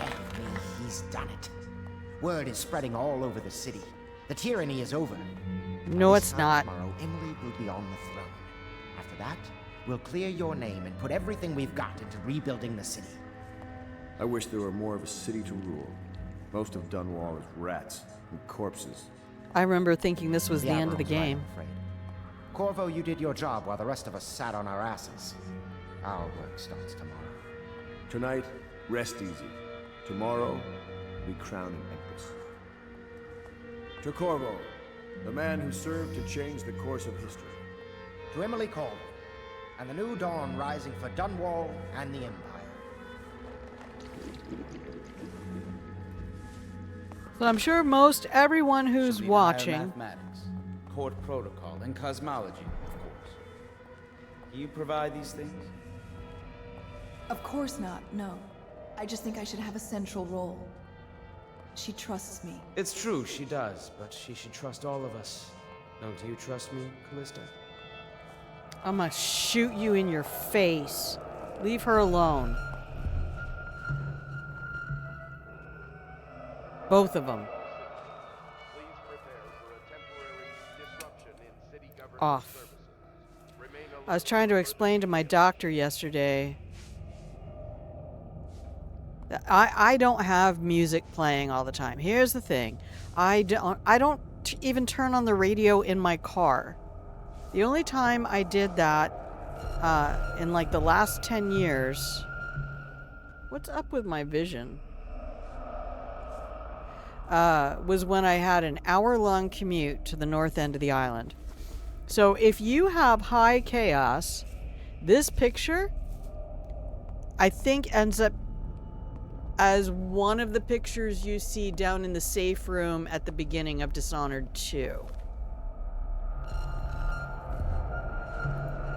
me, he's done it. Word is spreading all over the city. The tyranny is over. No, By it's this time not. Tomorrow, Emily will be on the throne. After that, we'll clear your name and put everything we've got into rebuilding the city. I wish there were more of a city to rule. Most of Dunwall is rats and corpses. I remember thinking this was the end of the Admiral's right, game. I'm afraid. Corvo, you did your job while the rest of us sat on our asses. Our work starts tomorrow. Tonight, rest easy. Tomorrow, we crown an empress. To Corvo, the man who served to change the course of history. To Emily Corvo, and the new dawn rising for Dunwall and the Empire. So I'm sure most everyone who's She'll need watching. higher mathematics, court protocol, and cosmology, of course. Do you provide these things? Of course not, no. I just think I should have a central role. She trusts me. It's true, she does, but she should trust all of us. Don't you trust me, Callista? I'm gonna shoot you in your face. Leave her alone. Both of them. Off. I was trying to explain to my doctor yesterday that I don't have music playing all the time. Here's the thing. I don't even turn on the radio in my car. The only time I did that in like the last 10 years. What's up with my vision? Was when I had an hour-long commute to the north end of the island. So if you have high chaos, this picture, I think ends up as one of the pictures you see down in the safe room at the beginning of Dishonored 2.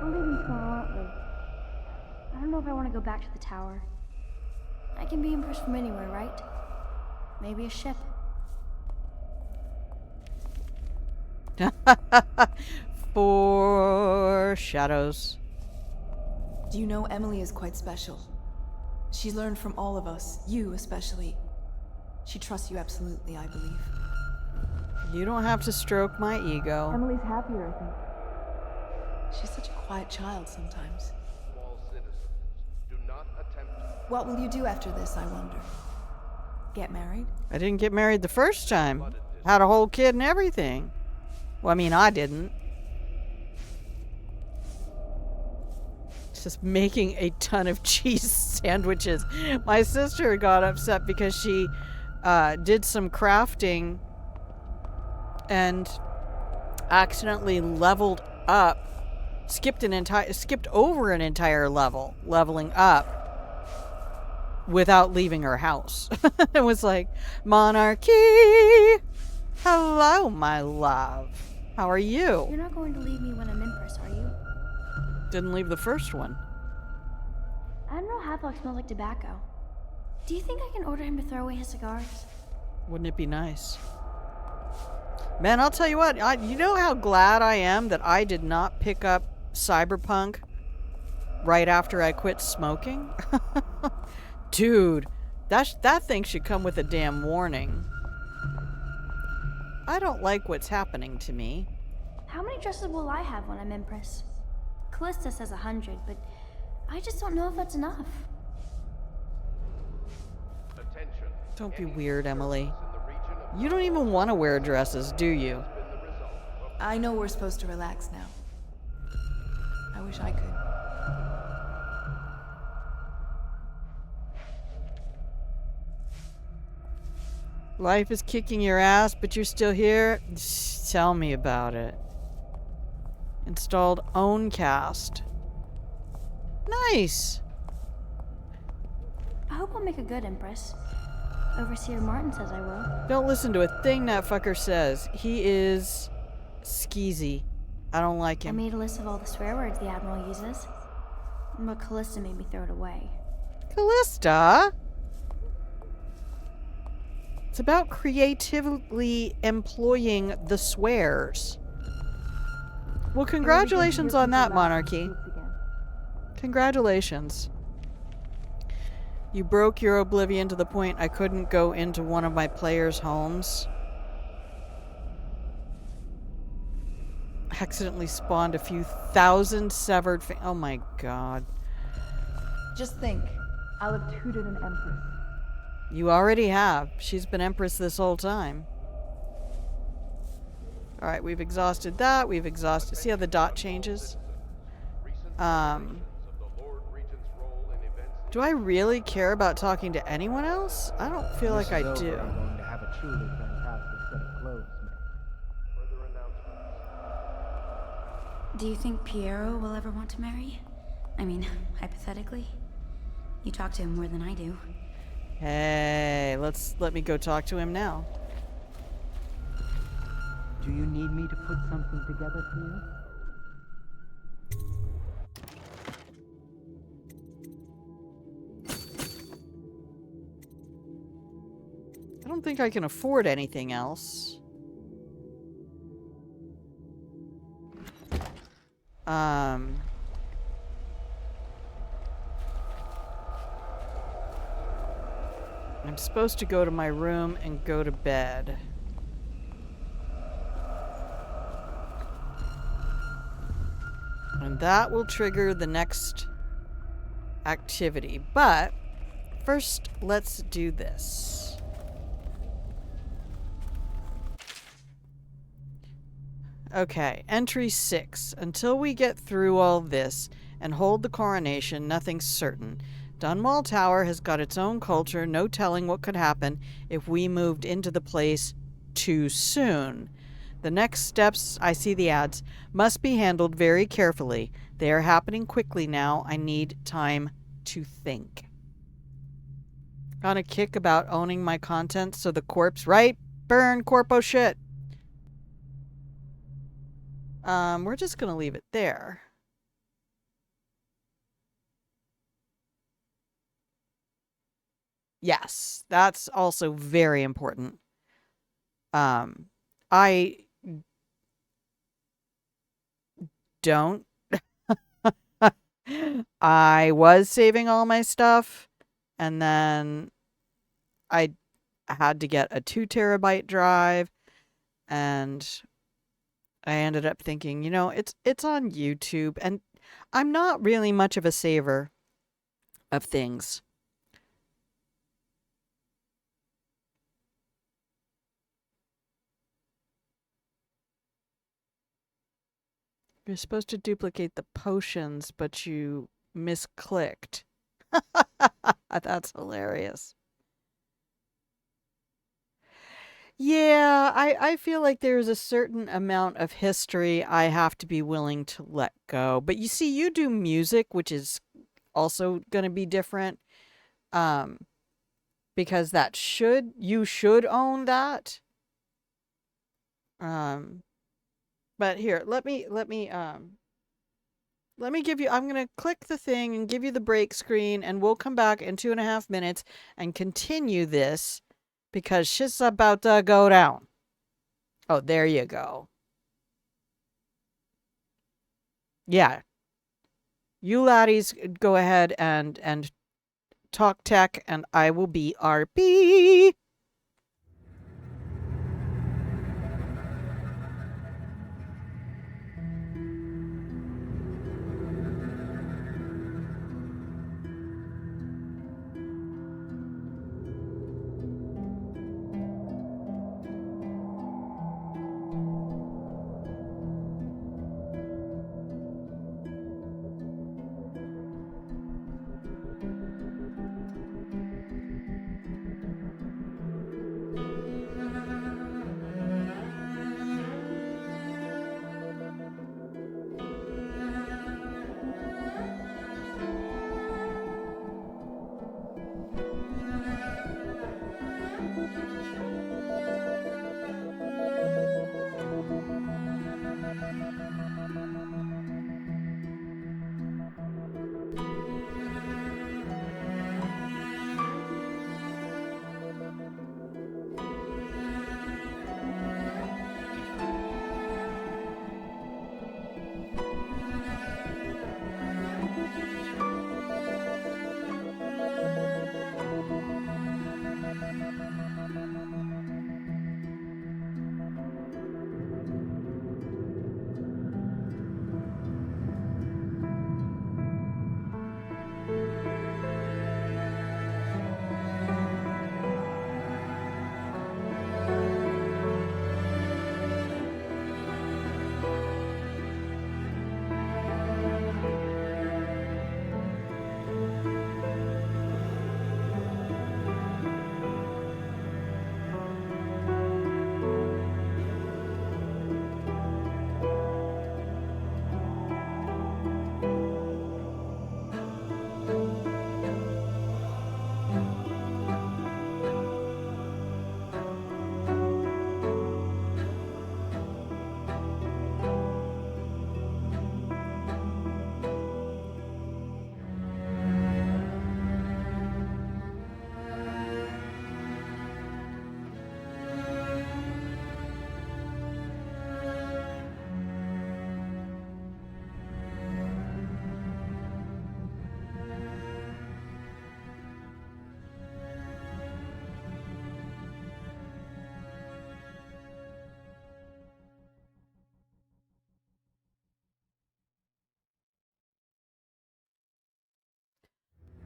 We're leaving tomorrow, aren't we? I don't know if I want to go back to the tower. I can be impressed from anywhere, right? Maybe a ship. Foreshadows. Do you know Emily is quite special? She's learned from all of us, you especially. She trusts you absolutely, I believe. You don't have to stroke my ego. Emily's happier, I think. She's such a quiet child sometimes. Small citizens, do not attempt. What will you do after this, I wonder? Get married? I didn't get married the first time. Had a whole kid and everything. Well, I mean, I didn't. Just making a ton of cheese sandwiches. My sister got upset because she did some crafting and accidentally leveled up, skipped over an entire level, leveling up without leaving her house. It was like, monarchy. Hello, my love. How are you? You're not going to leave me when I'm Empress, are you? Didn't leave the first one. Admiral Havelock smells like tobacco. Do you think I can order him to throw away his cigars? Wouldn't it be nice? Man, I'll tell you what. You know how glad I am that I did not pick up Cyberpunk right after I quit smoking? Dude, that thing should come with a damn warning. I don't like what's happening to me. How many dresses will I have when I'm Empress? Callista says 100, but I just don't know if that's enough. Attention. Don't be weird, Emily. You don't even want to wear dresses, do you? I know we're supposed to relax now. I wish I could. Life is kicking your ass, but you're still here? Tell me about it. Installed Owncast. Nice. I hope I'll make a good Empress. Overseer Martin says I will. Don't listen to a thing that fucker says. He is skeezy. I don't like I him. made a list of all the swear words the Admiral uses, but Callista made me throw it away. Callista? It's about creatively employing the swears. Well, congratulations on that, Monarchy. Congratulations. You broke your oblivion to the point I couldn't go into one of my players' homes. Accidentally spawned a few thousand severed oh my god. Just think, I'll have tutored an Empress. You already have. She's been Empress this whole time. Alright, we've exhausted that. We've exhausted... See how the dot changes? Do I really care about talking to anyone else? I don't feel like I do. Going to have a truly fantastic set of clothes made. Do you think Piero will ever want to marry? I mean, hypothetically. You talk to him more than I do. Hey, let me go talk to him now. Do you need me to put something together for you? I don't think I can afford anything else. I'm supposed to go to my room and go to bed. And that will trigger the next activity. But first, let's do this. Okay, entry 6. Until we get through all this and hold the coronation, nothing's certain. Dunwall Tower has got its own culture, no telling what could happen if we moved into the place too soon. The next steps, I see the ads, must be handled very carefully. They are happening quickly now. I need time to think. on a kick about owning my content, so the corpse, right? Burn, corpo shit. We're just gonna leave it there. Yes, that's also very important. I don't. I was saving all my stuff, and then I had to get a 2 terabyte drive, and I ended up thinking, it's on YouTube, and I'm not really much of a saver of things. You're supposed to duplicate the potions, but you misclicked. That's hilarious. Yeah, I feel like there's a certain amount of history I have to be willing to let go. But you see, you do music, which is also going to be different. Because you should own that. But here, let me give you, I'm going to click the thing and give you the break screen, and we'll come back in 2.5 minutes and continue this because shit's about to go down. Oh, there you go. Yeah. You laddies go ahead and talk tech, and I will be RP.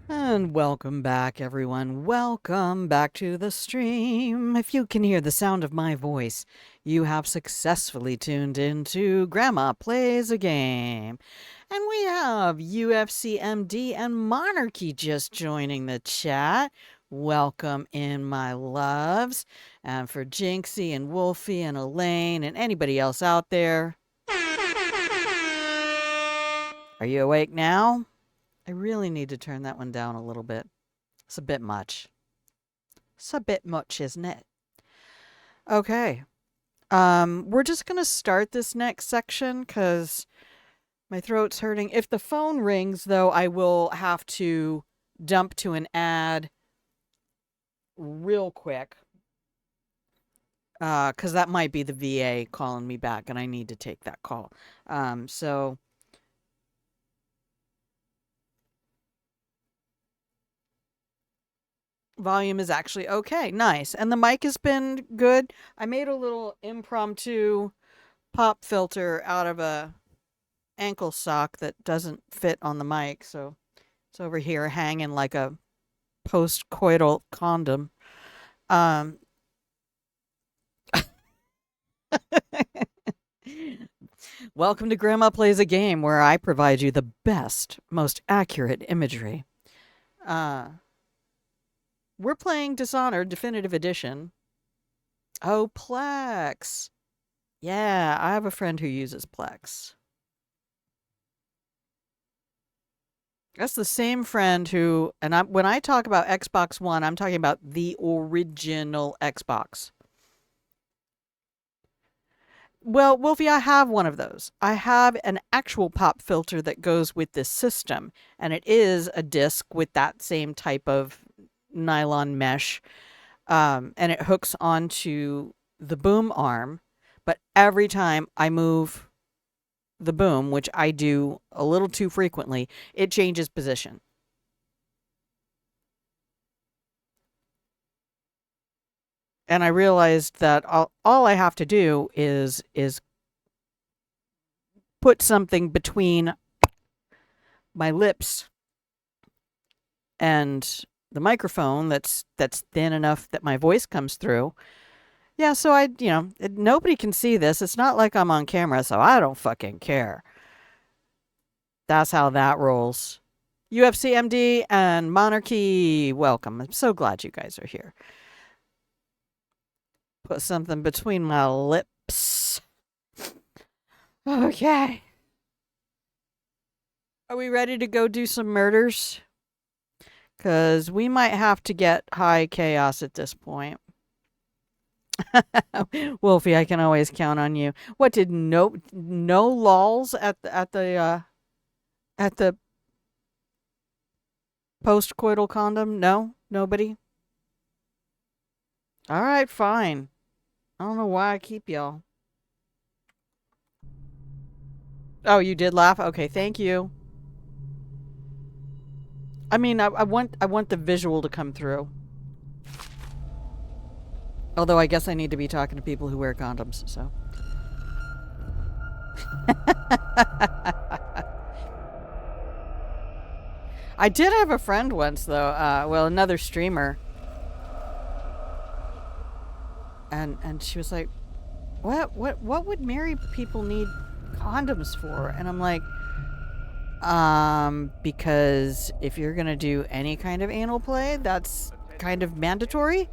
And welcome back, everyone. Welcome back to the stream. If you can hear the sound of my voice, you have successfully tuned into Grandma Plays a Game. And we have UFC MD and Monarchy just joining the chat. Welcome in, my loves. And for Jinxie and Wolfie and Elaine and anybody else out there, are you awake now? I really need to turn that one down a little bit. It's a bit much. It's a bit much, isn't it? Okay. We're just going to start this next section because my throat's hurting. If the phone rings, though, I will have to dump to an ad real quick. Because that might be the VA calling me back, and I need to take that call. So volume is actually okay. Nice. And the mic has been good. I made a little impromptu pop filter out of a ankle sock that doesn't fit on the mic, so it's over here hanging like a post-coital condom. Welcome to Grandma Plays a Game, where I provide you the best, most accurate imagery. We're playing Dishonored Definitive Edition. Oh, Plex. Yeah, I have a friend who uses Plex. That's the same friend who, and when I talk about Xbox One, I'm talking about the original Xbox. Well, Wolfie, I have one of those. I have an actual pop filter that goes with this system, and it is a disc with that same type of nylon mesh, and it hooks onto the boom arm, but every time I move the boom, which I do a little too frequently, it changes position. And I realized that all I have to do is put something between my lips and the microphone that's thin enough that my voice comes through. Yeah, so nobody can see this. It's not like I'm on camera, so I don't fucking care. That's how that rolls. UFC MD and Monarchy, welcome. I'm so glad you guys are here. Put something between my lips. Okay. Are we ready to go do some murders? Because we might have to get high chaos at this point. Wolfie, I can always count on you. What, did no lols at the post-coital condom? No? Nobody? All right, fine. I don't know why I keep y'all. Oh, you did laugh? Okay, thank you. I mean, I want the visual to come through. Although I guess I need to be talking to people who wear condoms, so. I did have a friend once, though. Well, another streamer. And she was like, what would married people need condoms for? And I'm like, because if you're gonna do any kind of anal play, that's kind of mandatory.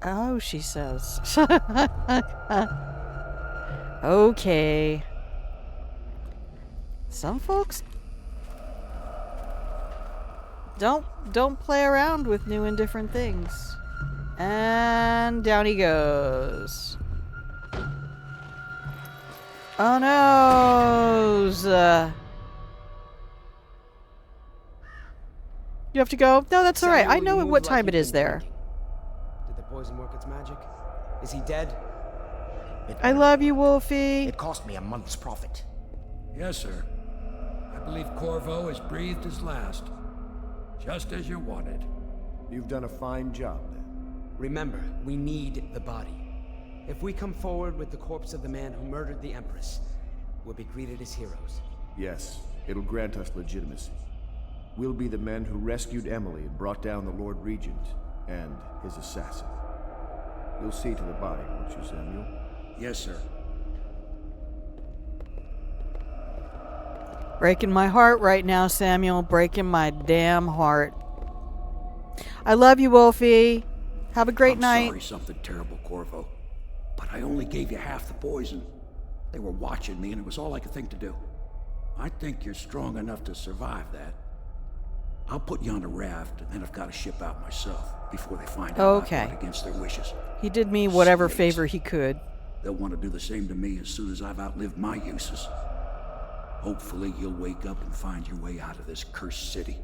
Oh, she says. Okay. Some folks don't play around with new and different things. And down he goes. Oh no! You have to go? No, that's alright. I know what time it is there. Did the poison work its magic? Is he dead? I love you, Wolfie. It cost me a month's profit. Yes, sir. I believe Corvo has breathed his last. Just as you wanted. You've done a fine job, then. Remember, we need the body. If we come forward with the corpse of the man who murdered the Empress, we'll be greeted as heroes. Yes, it'll grant us legitimacy. We'll be the men who rescued Emily and brought down the Lord Regent and his assassin. You'll see to the body, won't you, Samuel? Yes, sir. Breaking my heart right now, Samuel. Breaking my damn heart. I love you, Wolfie. Have a great night. I'm sorry something terrible, Corvo. But I only gave you half the poison. They were watching me, and it was all I could think to do. I think you're strong enough to survive that. I'll put you on a raft, and then I've got to ship out myself before they find out Okay. I fought against their wishes. He did me whatever Snakes. favor he could. They'll want to do the same to me as soon as I've outlived my uses. Hopefully you'll wake up and find your way out of this cursed city.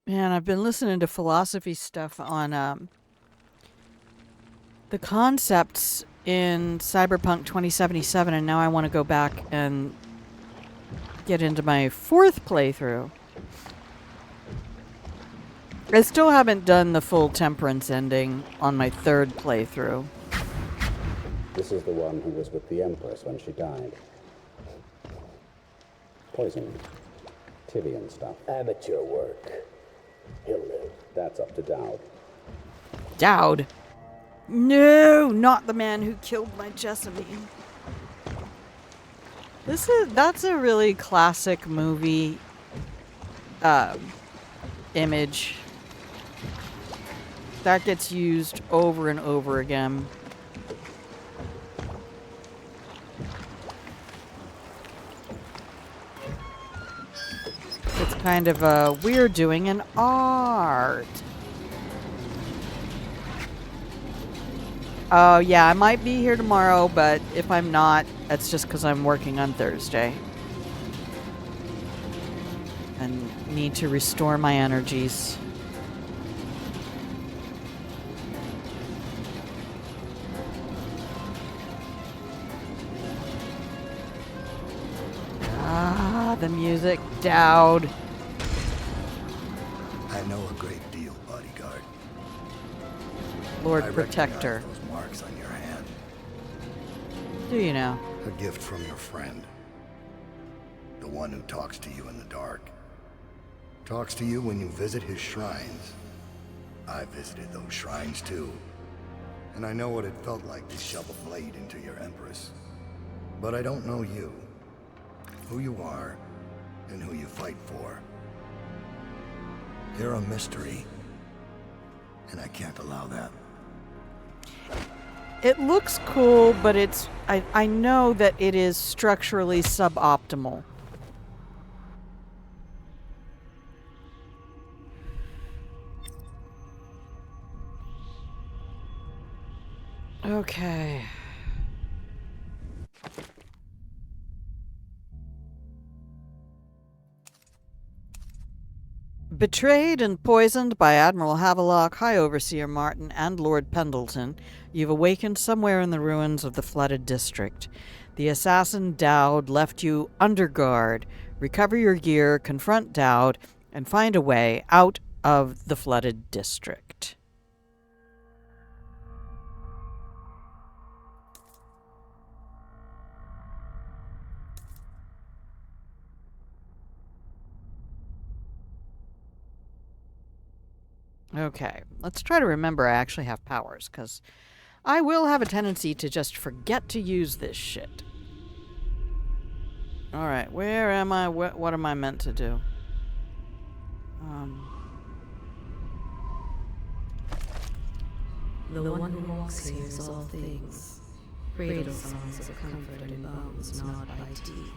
Man, I've been listening to philosophy stuff on the concepts in Cyberpunk 2077, and now I want to go back and get into my 4th playthrough. I still haven't done the full Temperance ending on my 3rd playthrough. This is the one who was with the Empress when she died. Poison. Tivian stuff. Amateur work. He'll live. That's up to Dowd. Dowd? No, not the man who killed my Jessamine. That's a really classic movie image that gets used over and over again. It's kind of a we're doing an art. Oh yeah, I might be here tomorrow, but if I'm not, that's just because I'm working on Thursday. And need to restore my energies. Ah, the music, Dowd. I know a great deal, bodyguard. Lord I Protector. recognize those marks on your hand. Do you know? A gift from your friend. The one who talks to you in the dark. Talks to you when you visit his shrines. I visited those shrines too. And I know what it felt like to shove a blade into your Empress. But I don't know you. Who you are, and who you fight for. You're a mystery. And I can't allow that. It looks cool, but I know that it is structurally suboptimal. Okay. Betrayed and poisoned by Admiral Havelock, High Overseer Martin, and Lord Pendleton, you've awakened somewhere in the ruins of the flooded district. The assassin Dowd left you under guard. Recover your gear, confront Dowd, and find a way out of the flooded district. Okay, let's try to remember I actually have powers, because I will have a tendency to just forget to use this shit. Alright, where am I? What am I meant to do? The one who walks here is all things. Cradle songs of comfort and bones gnawed by teeth.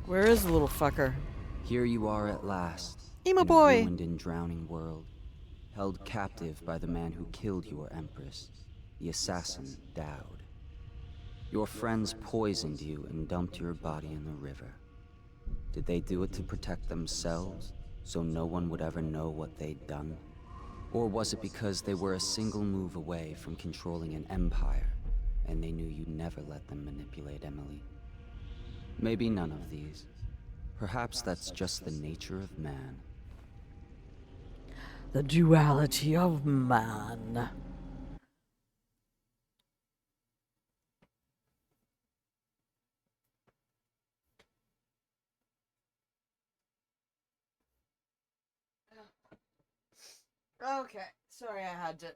Where is the little fucker? Here you are at last. Emo in boy. A ruined and drowning world, held captive by the man who killed your Empress, the assassin Dowd. Your friends poisoned you and dumped your body in the river. Did they do it to protect themselves, so no one would ever know what they'd done? Or was it because they were a single move away from controlling an empire, and they knew you'd never let them manipulate Emily? Maybe none of these. Perhaps that's just the nature of man. The duality of man. Okay, sorry I had to...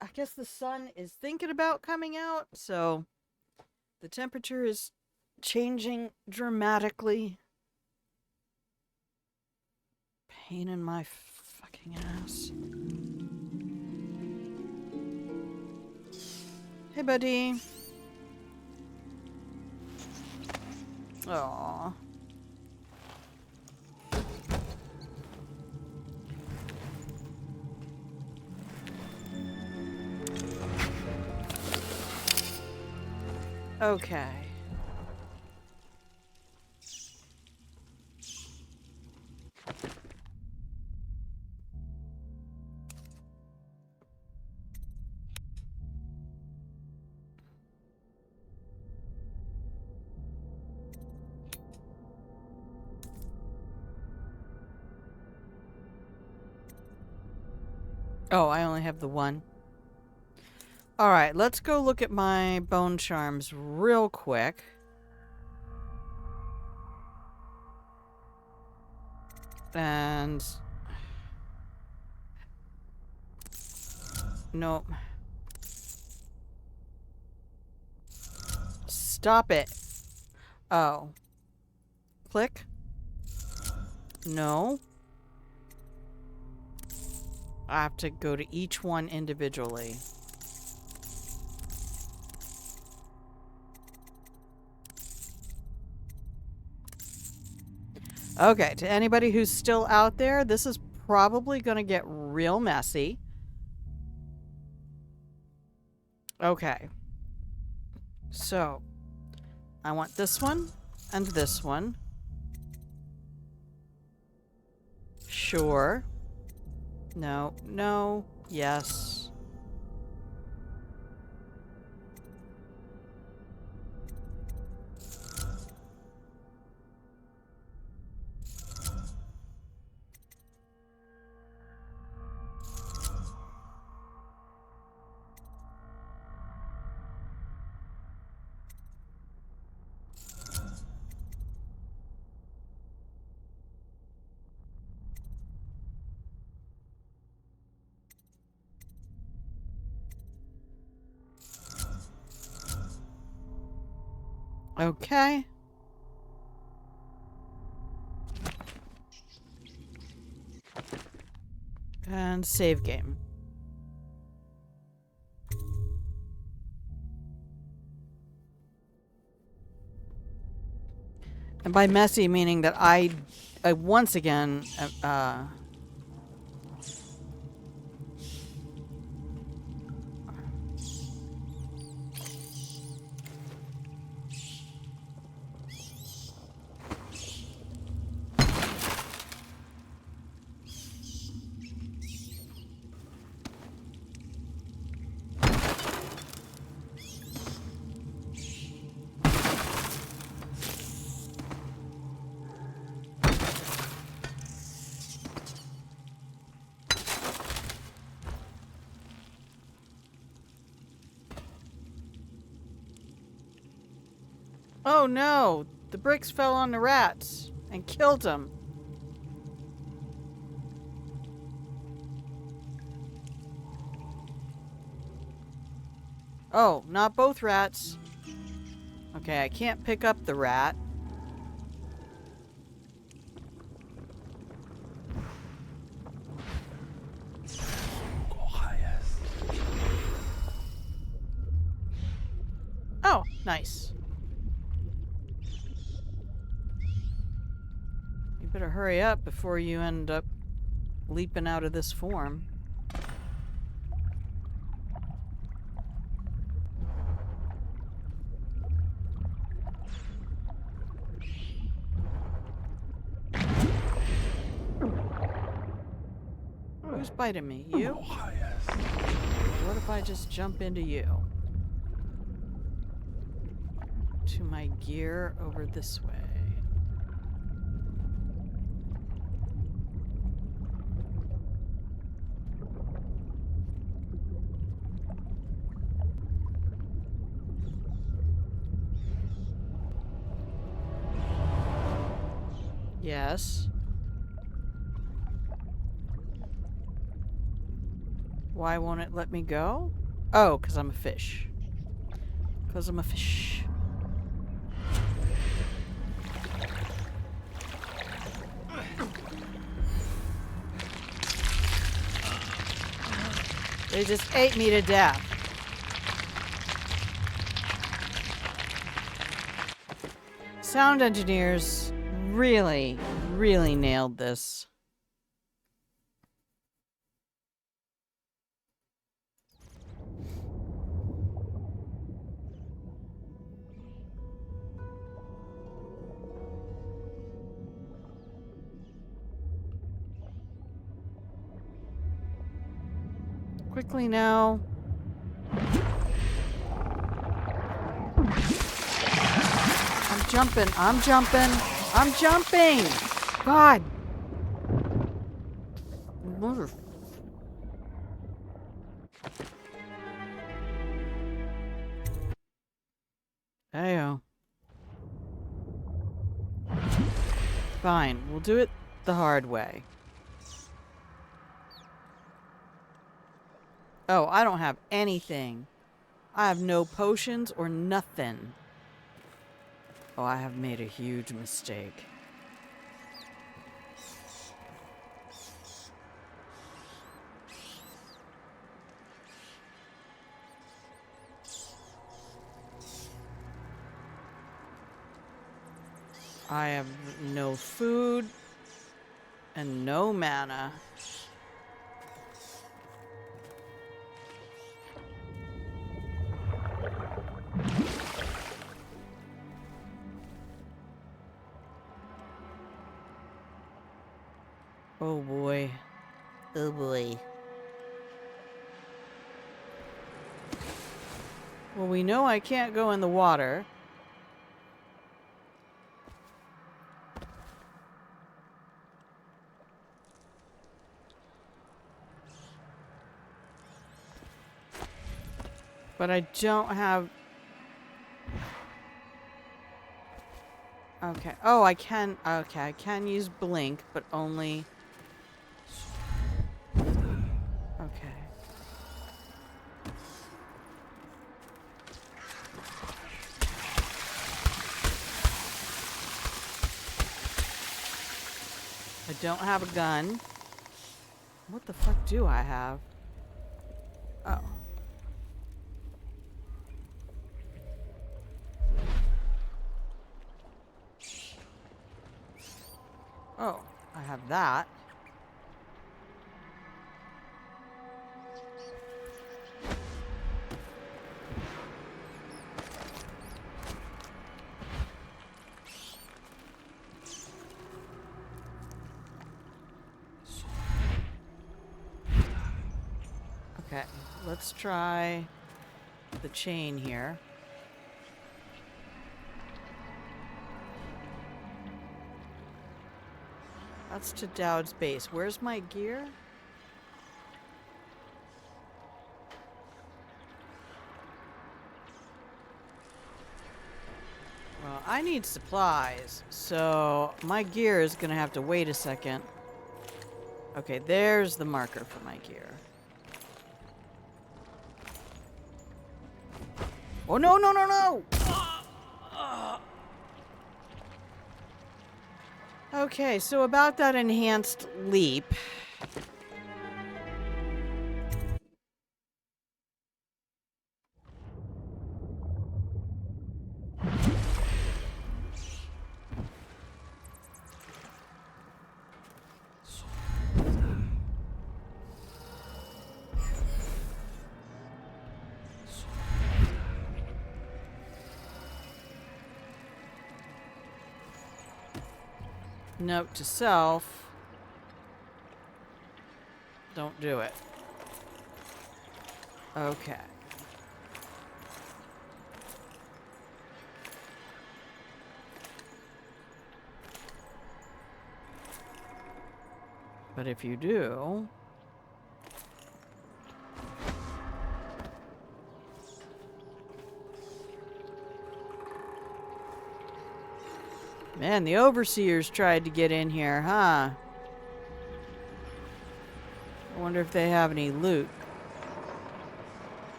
I guess the sun is thinking about coming out, so the temperature is changing dramatically. Pain in my fucking ass. Hey, buddy. Aww. Okay. Oh, I only have the one. Alright, let's go look at my bone charms real quick. And... nope. Stop it. Oh. Click. No. I have to go to each one individually. Okay, to anybody who's still out there, this is probably going to get real messy. Okay. So, I want this one and this one. Sure. No, no, yes. Okay. And save game. And by messy, meaning that I once again, oh no! The bricks fell on the rats and killed them. Oh, not both rats. Okay, I can't pick up the rat. Oh, nice. You better hurry up before you end up leaping out of this form. Who's biting me? You? What if I just jump into you? To my gear over this way. Yes. Why won't it let me go? Oh, because I'm a fish. Because I'm a fish. They just ate me to death. Sound engineers really, really nailed this. Quickly now. I'm jumping. I'm jumping. I'm jumping. God. Mother. Ayo. Fine. We'll do it the hard way. Oh, I don't have anything. I have no potions or nothing. Oh, I have made a huge mistake. I have no food and no mana. Oh boy. Oh boy. Well, we know I can't go in the water. But I don't have... Okay. Oh, I can... Okay, I can use blink, but only... Okay. I don't have a gun. What the fuck do I have? Oh. Oh, I have that. Okay, let's try the chain here. That's to Dowd's base. Where's my gear? Well, I need supplies, so my gear is gonna have to wait a second. Okay, there's the marker for my gear. Oh, no, no, no, no! Okay, so about that enhanced leap. Note to self. Don't do it. Okay. But if you do... Man, the overseers tried to get in here, huh? I wonder if they have any loot.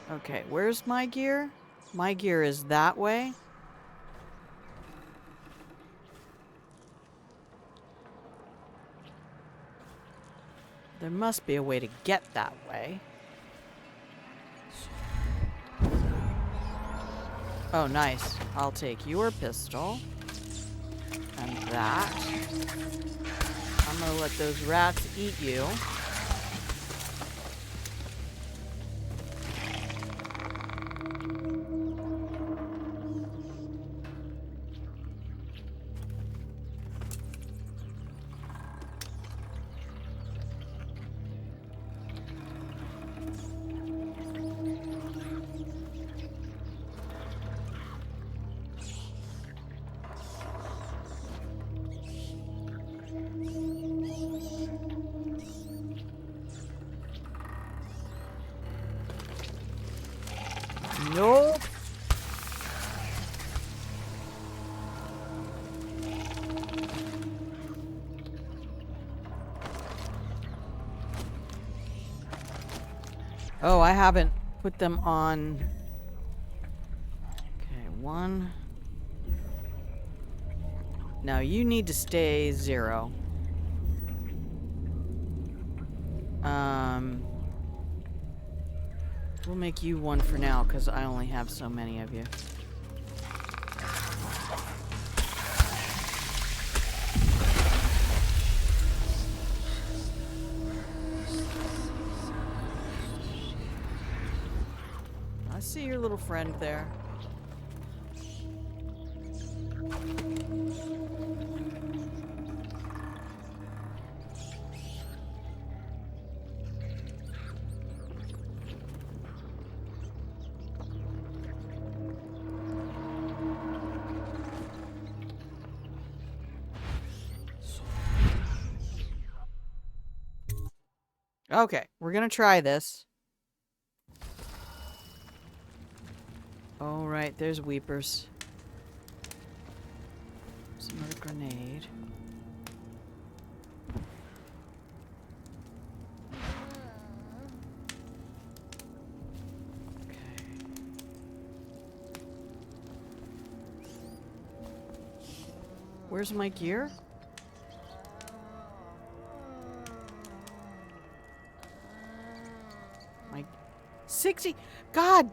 Okay, where's my gear? My gear is that way. There must be a way to get that way. Oh, nice. I'll take your pistol. And that. I'm gonna let those rats eat you. Nope. Oh, I haven't put them on. Okay, one. Now you need to stay 0. We'll make you 1 for now, because I only have so many of you. I see your little friend there. Okay, we're gonna try this. All right, there's Weepers. There's another grenade. Okay. Where's my gear? My 60. God.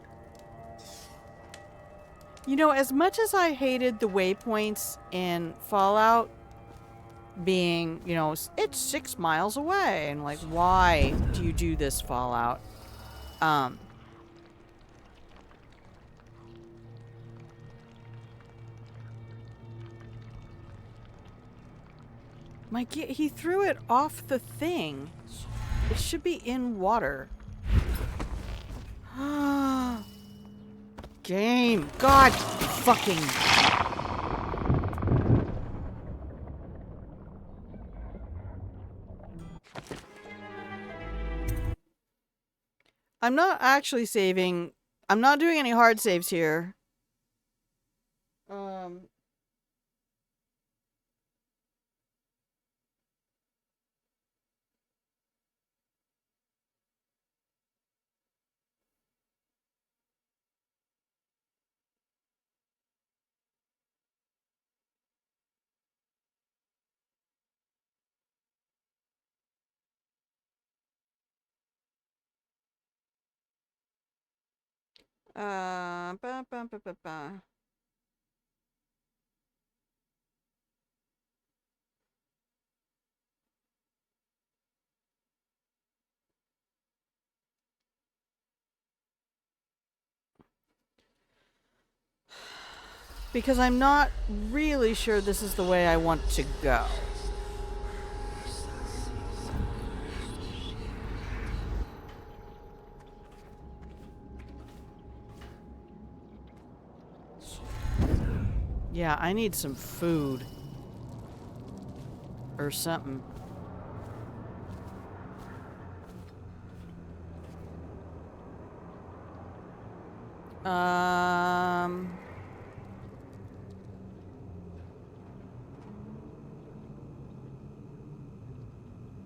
You know, as much as I hated the waypoints in Fallout being, you know, it's 6 miles away, and like, why do you do this, Fallout? He threw it off the thing. It should be in water. Game. God fucking. I'm not actually saving. I'm not doing any hard saves here. Ba, ba, ba, ba, ba. Because I'm not really sure this is the way I want to go. Yeah, I need some food. Or something.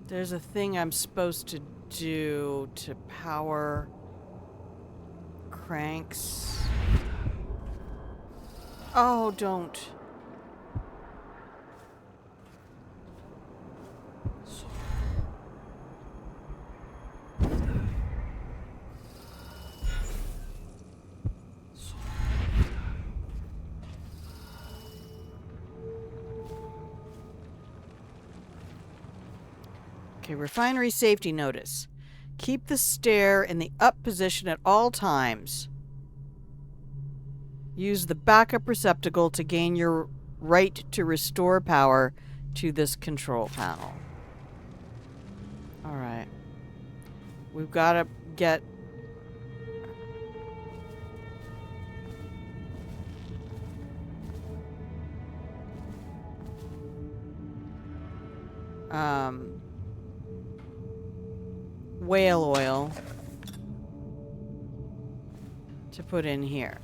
There's a thing I'm supposed to do to power cranks. Oh, don't. Okay, refinery safety notice. Keep the stair in the up position at all times. Use the backup receptacle to gain your right to restore power to this control panel. Alright. We've got to get... whale oil to put in here.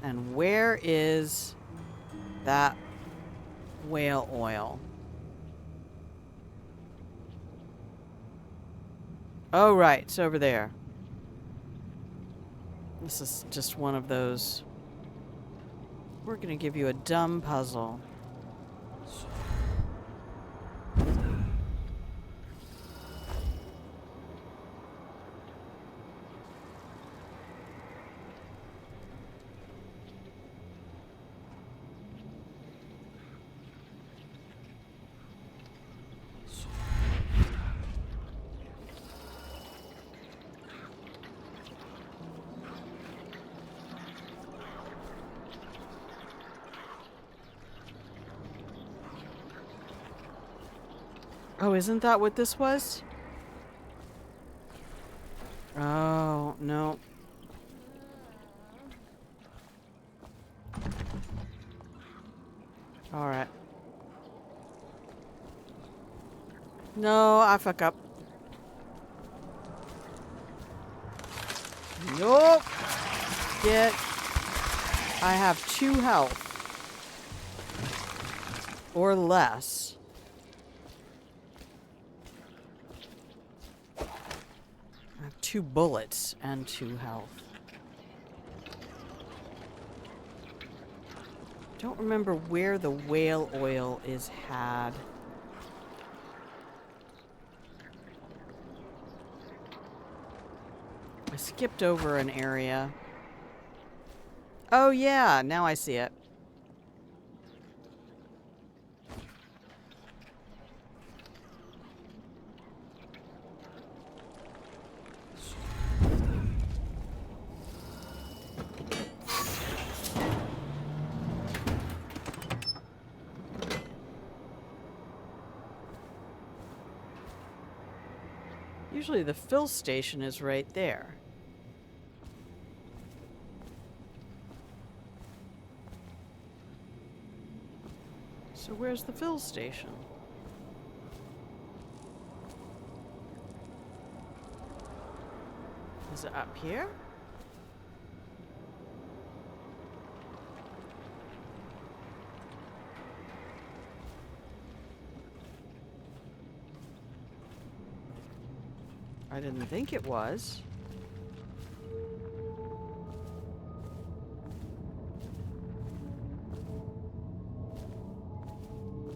And where is that whale oil? Oh, right. It's over there. This is just one of those. We're going to give you a dumb puzzle. Oh, isn't that what this was? Oh, no. Alright. No, I fuck up. Nope. Get. I have 2 health. Or less. I have 2 bullets and 2 health. Don't remember where the whale oil is had. I skipped over an area. Oh yeah, now I see it. Usually the fill station is right there. So where's the fill station? Is it up here? I didn't think it was.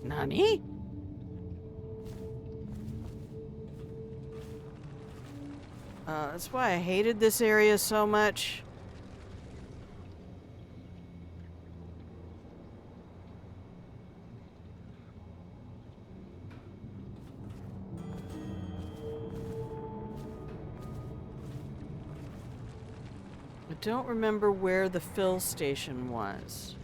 Nani? That's why I hated this area so much. I don't remember where the fill station was.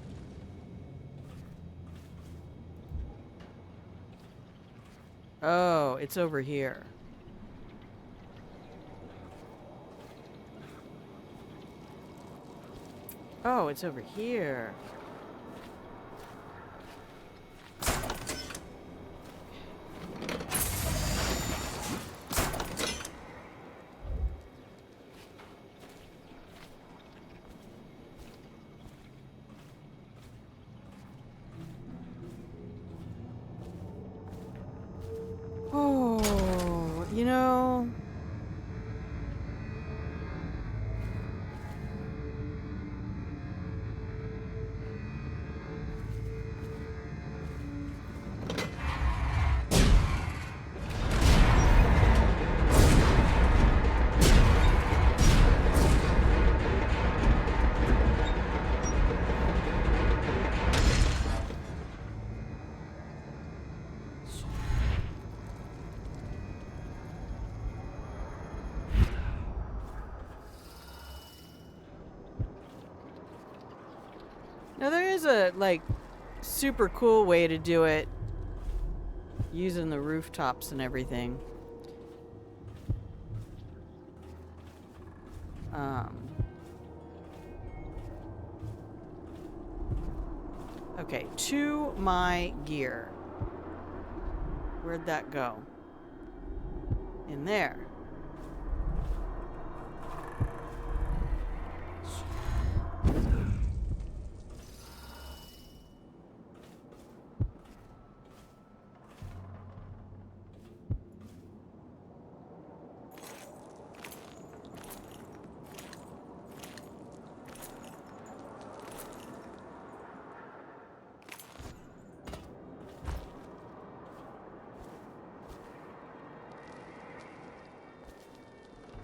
Oh, it's over here. Oh, it's over here. Oh, you know... is a, like, super cool way to do it. Using the rooftops and everything. Okay, to my gear. Where'd that go? In there.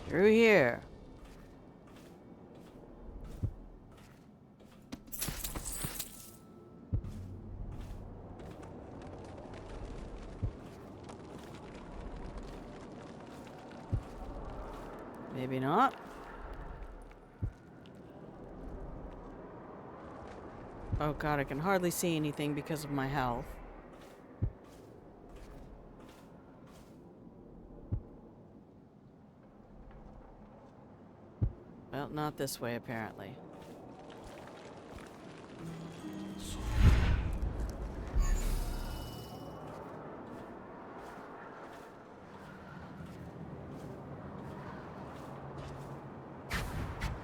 Through here. Maybe not. Oh god, I can hardly see anything because of my health. Well, not this way, apparently.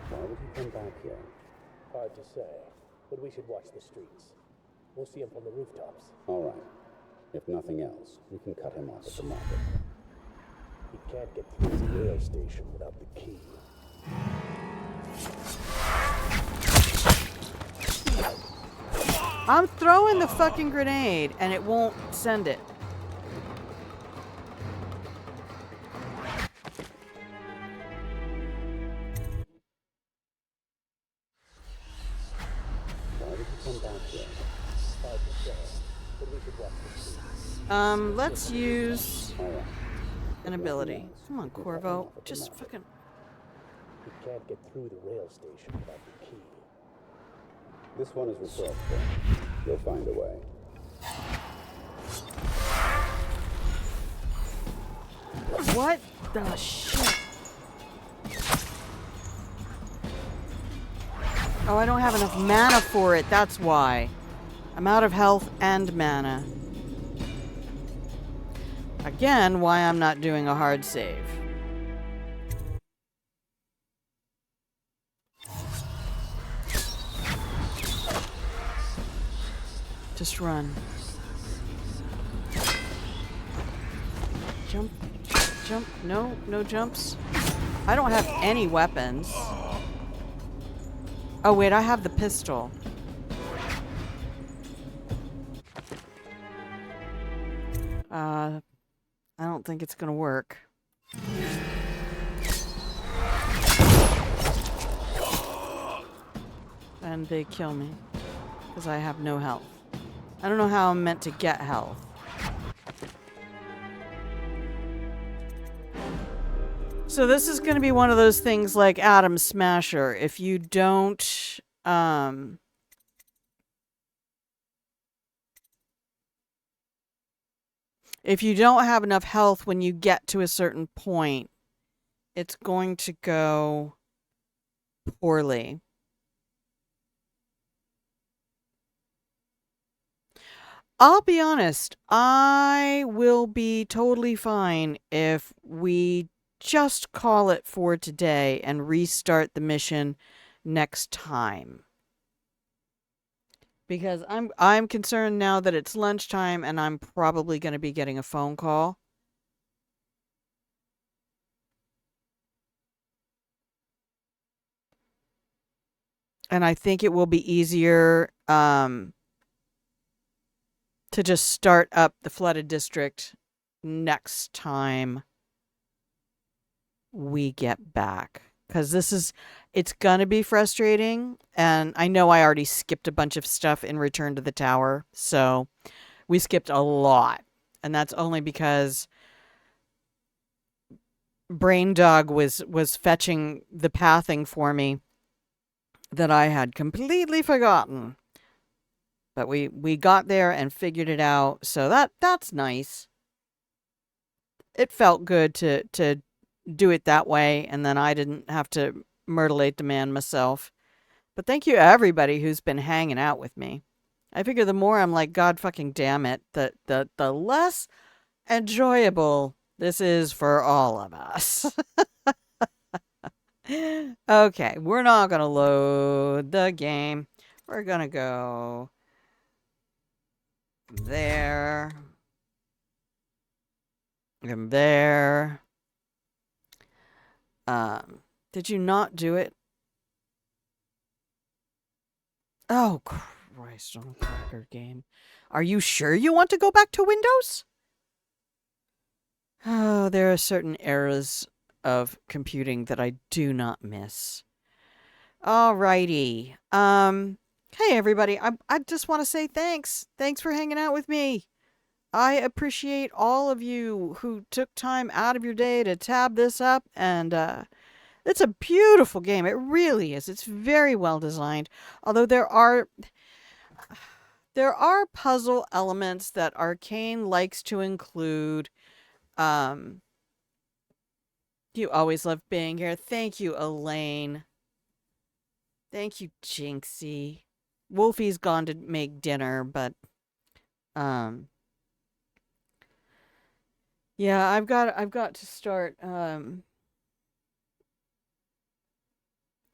Why would he come back here? Hard to say, but we should watch the streets. We'll see him from the rooftops. All right. If nothing else, we can cut him off at the market. He can't get through the rail station without the key. I'm throwing the fucking grenade and it won't send it. Let's use an ability. Come on, Corvo. Just fucking... He can't get through the rail station without the key. This one is resourceful. You'll find a way. What the shit? Oh, I don't have enough mana for it. That's why. I'm out of health and mana. Again, why I'm not doing a hard save. Just run. Jump. Jump. No, no jumps. I don't have any weapons. Oh, wait, I have the pistol. I don't think it's gonna work. And they kill me. Because I have no health. I don't know how I'm meant to get health. So this is going to be one of those things like Atom Smasher. If you don't... if you don't have enough health when you get to a certain point, it's going to go poorly. I'll be honest, I will be totally fine if we just call it for today and restart the mission next time. Because I'm concerned now that it's lunchtime and I'm probably going to be getting a phone call. And I think it will be easier to just start up the flooded district next time we get back. Because it's going to be frustrating. And I know I already skipped a bunch of stuff in Return to the Tower. So we skipped a lot. And that's only because Brain Dog was fetching the pathing for me that I had completely forgotten. But we got there and figured it out, so that's nice. It felt good to do it that way, and then I didn't have to mutilate the man myself. But thank you everybody who's been hanging out with me. I figure the more I'm like, God fucking damn it, the less enjoyable this is for all of us. Okay, we're not gonna load the game. We're gonna go there. And there. Did you not do it? Oh, Christ on a cracker game. Are you sure you want to go back to Windows? Oh, there are certain eras of computing that I do not miss. Alrighty. Hey everybody, I just want to say thanks. Thanks for hanging out with me. I appreciate all of you who took time out of your day to tab this up, and it's a beautiful game. It really is. It's very well designed. Although there are puzzle elements that Arcane likes to include. You always love being here. Thank you, Elaine. Thank you, Jinxie. Wolfie's gone to make dinner, but yeah, I've got to start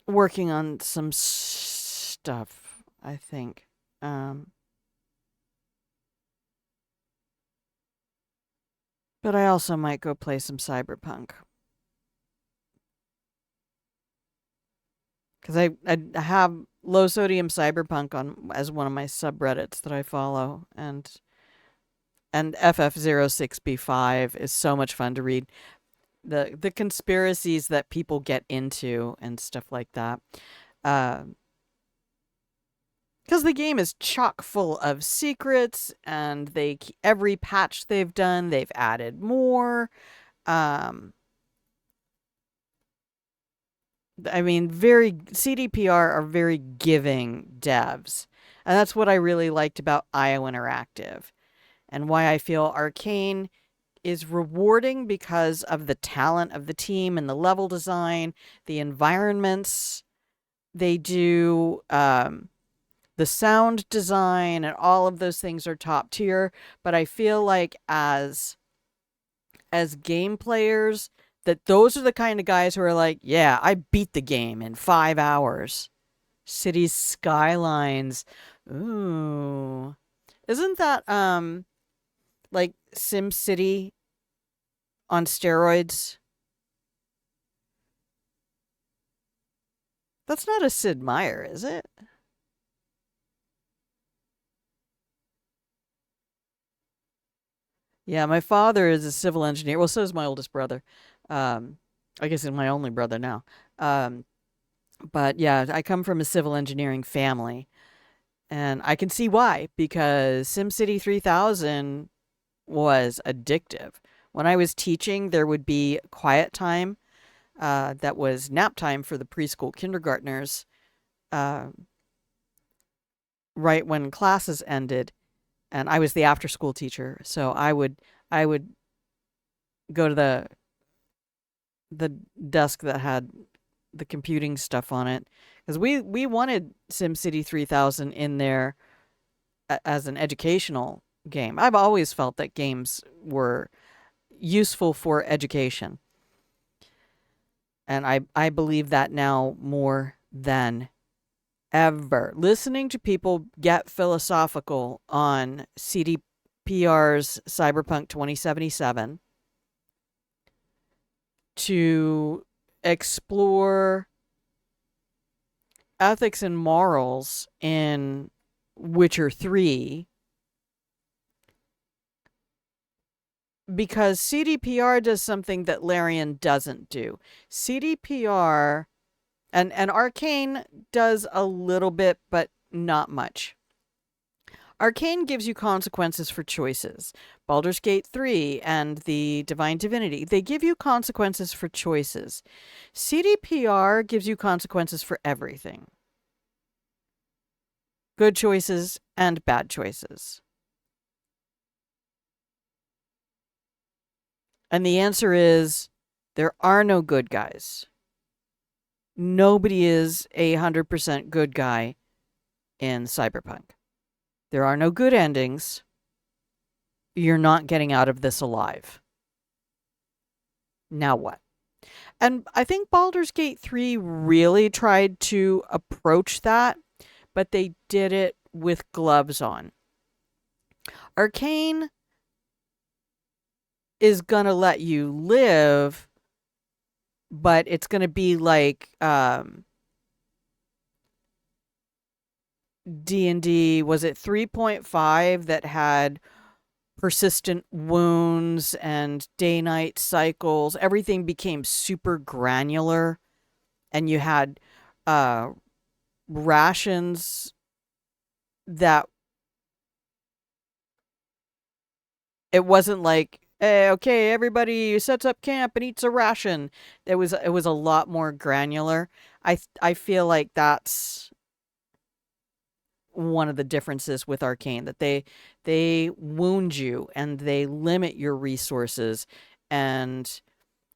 working on some stuff, I think. But I also might go play some Cyberpunk. Because I have low sodium Cyberpunk on as one of my subreddits that I follow, and FF06B5 is so much fun to read. The conspiracies that people get into and stuff like that. Because the game is chock full of secrets, and every patch they've done, they've added more. I mean, CDPR are very giving devs. And that's what I really liked about IO Interactive. And why I feel Arcane is rewarding because of the talent of the team and the level design, the environments they do, the sound design, and all of those things are top tier. But I feel like as game players, that those are the kind of guys who are like, yeah, I beat the game in 5 hours. Cities Skylines. Ooh. Isn't that, like SimCity on steroids? That's not a Sid Meier, is it? Yeah, my father is a civil engineer. Well, so is my oldest brother. I guess he's my only brother now. But yeah, I come from a civil engineering family. And I can see why, because SimCity 3000 was addictive. When I was teaching, there would be quiet time that was nap time for the preschool kindergartners right when classes ended. And I was the after school teacher, so I would go to the desk that had the computing stuff on it, because we wanted SimCity 3000 in there as an educational game. I've always felt that games were useful for education, and I believe that now more than ever. Listening to people get philosophical on CDPR's Cyberpunk 2077 to explore ethics and morals in Witcher 3, because CDPR does something that Larian doesn't do. CDPR and Arcane does a little bit, but not much. Arcane gives you consequences for choices. Baldur's Gate 3 and the Divine Divinity, they give you consequences for choices. CDPR gives you consequences for everything. good choices and bad choices? And the answer is there are no good guys. Nobody is 100% good guy in Cyberpunk. There are no good endings. You're not getting out of this alive. Now what? And I think Baldur's Gate 3 really tried to approach that, but they did it with gloves on. Arcane is gonna let you live, but it's gonna be like D&D, was it 3.5 that had persistent wounds and day-night cycles? Everything became super granular, and you had rations that it wasn't like, hey, okay, everybody sets up camp and eats a ration. It was a lot more granular. I feel like that's one of the differences with Arcane, that they wound you and they limit your resources, and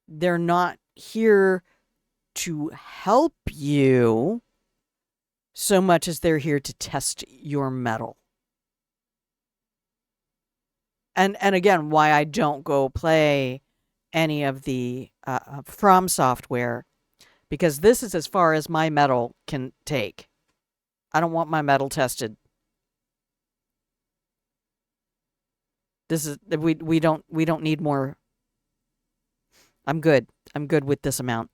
they're not here to help you so much as they're here to test your mettle. And again, why I don't go play any of the From software, because this is as far as my mettle can take. I don't want my mettle tested. This is we don't need more. I'm good. I'm good with this amount.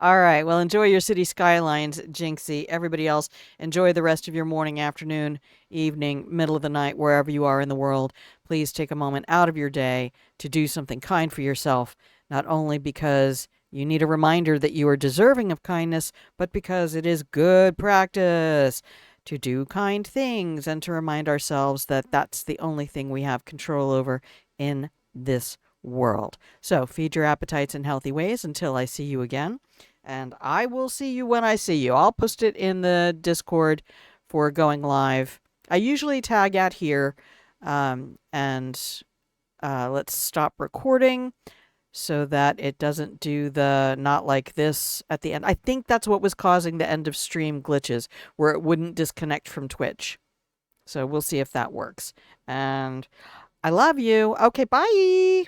All right. Well, enjoy your city skylines, Jinxie. Everybody else, enjoy the rest of your morning, afternoon, evening, middle of the night, wherever you are in the world. Please take a moment out of your day to do something kind for yourself, not only because you need a reminder that you are deserving of kindness, but because it is good practice to do kind things and to remind ourselves that that's the only thing we have control over in this world. So feed your appetites in healthy ways until I see you again. And I will see you when I see you. I'll post it in the Discord for going live. I usually tag at here. Let's stop recording so that it doesn't do the not like this at the end. I think that's what was causing the end of stream glitches, where it wouldn't disconnect from Twitch. So we'll see if that works. And I love you. Okay, bye.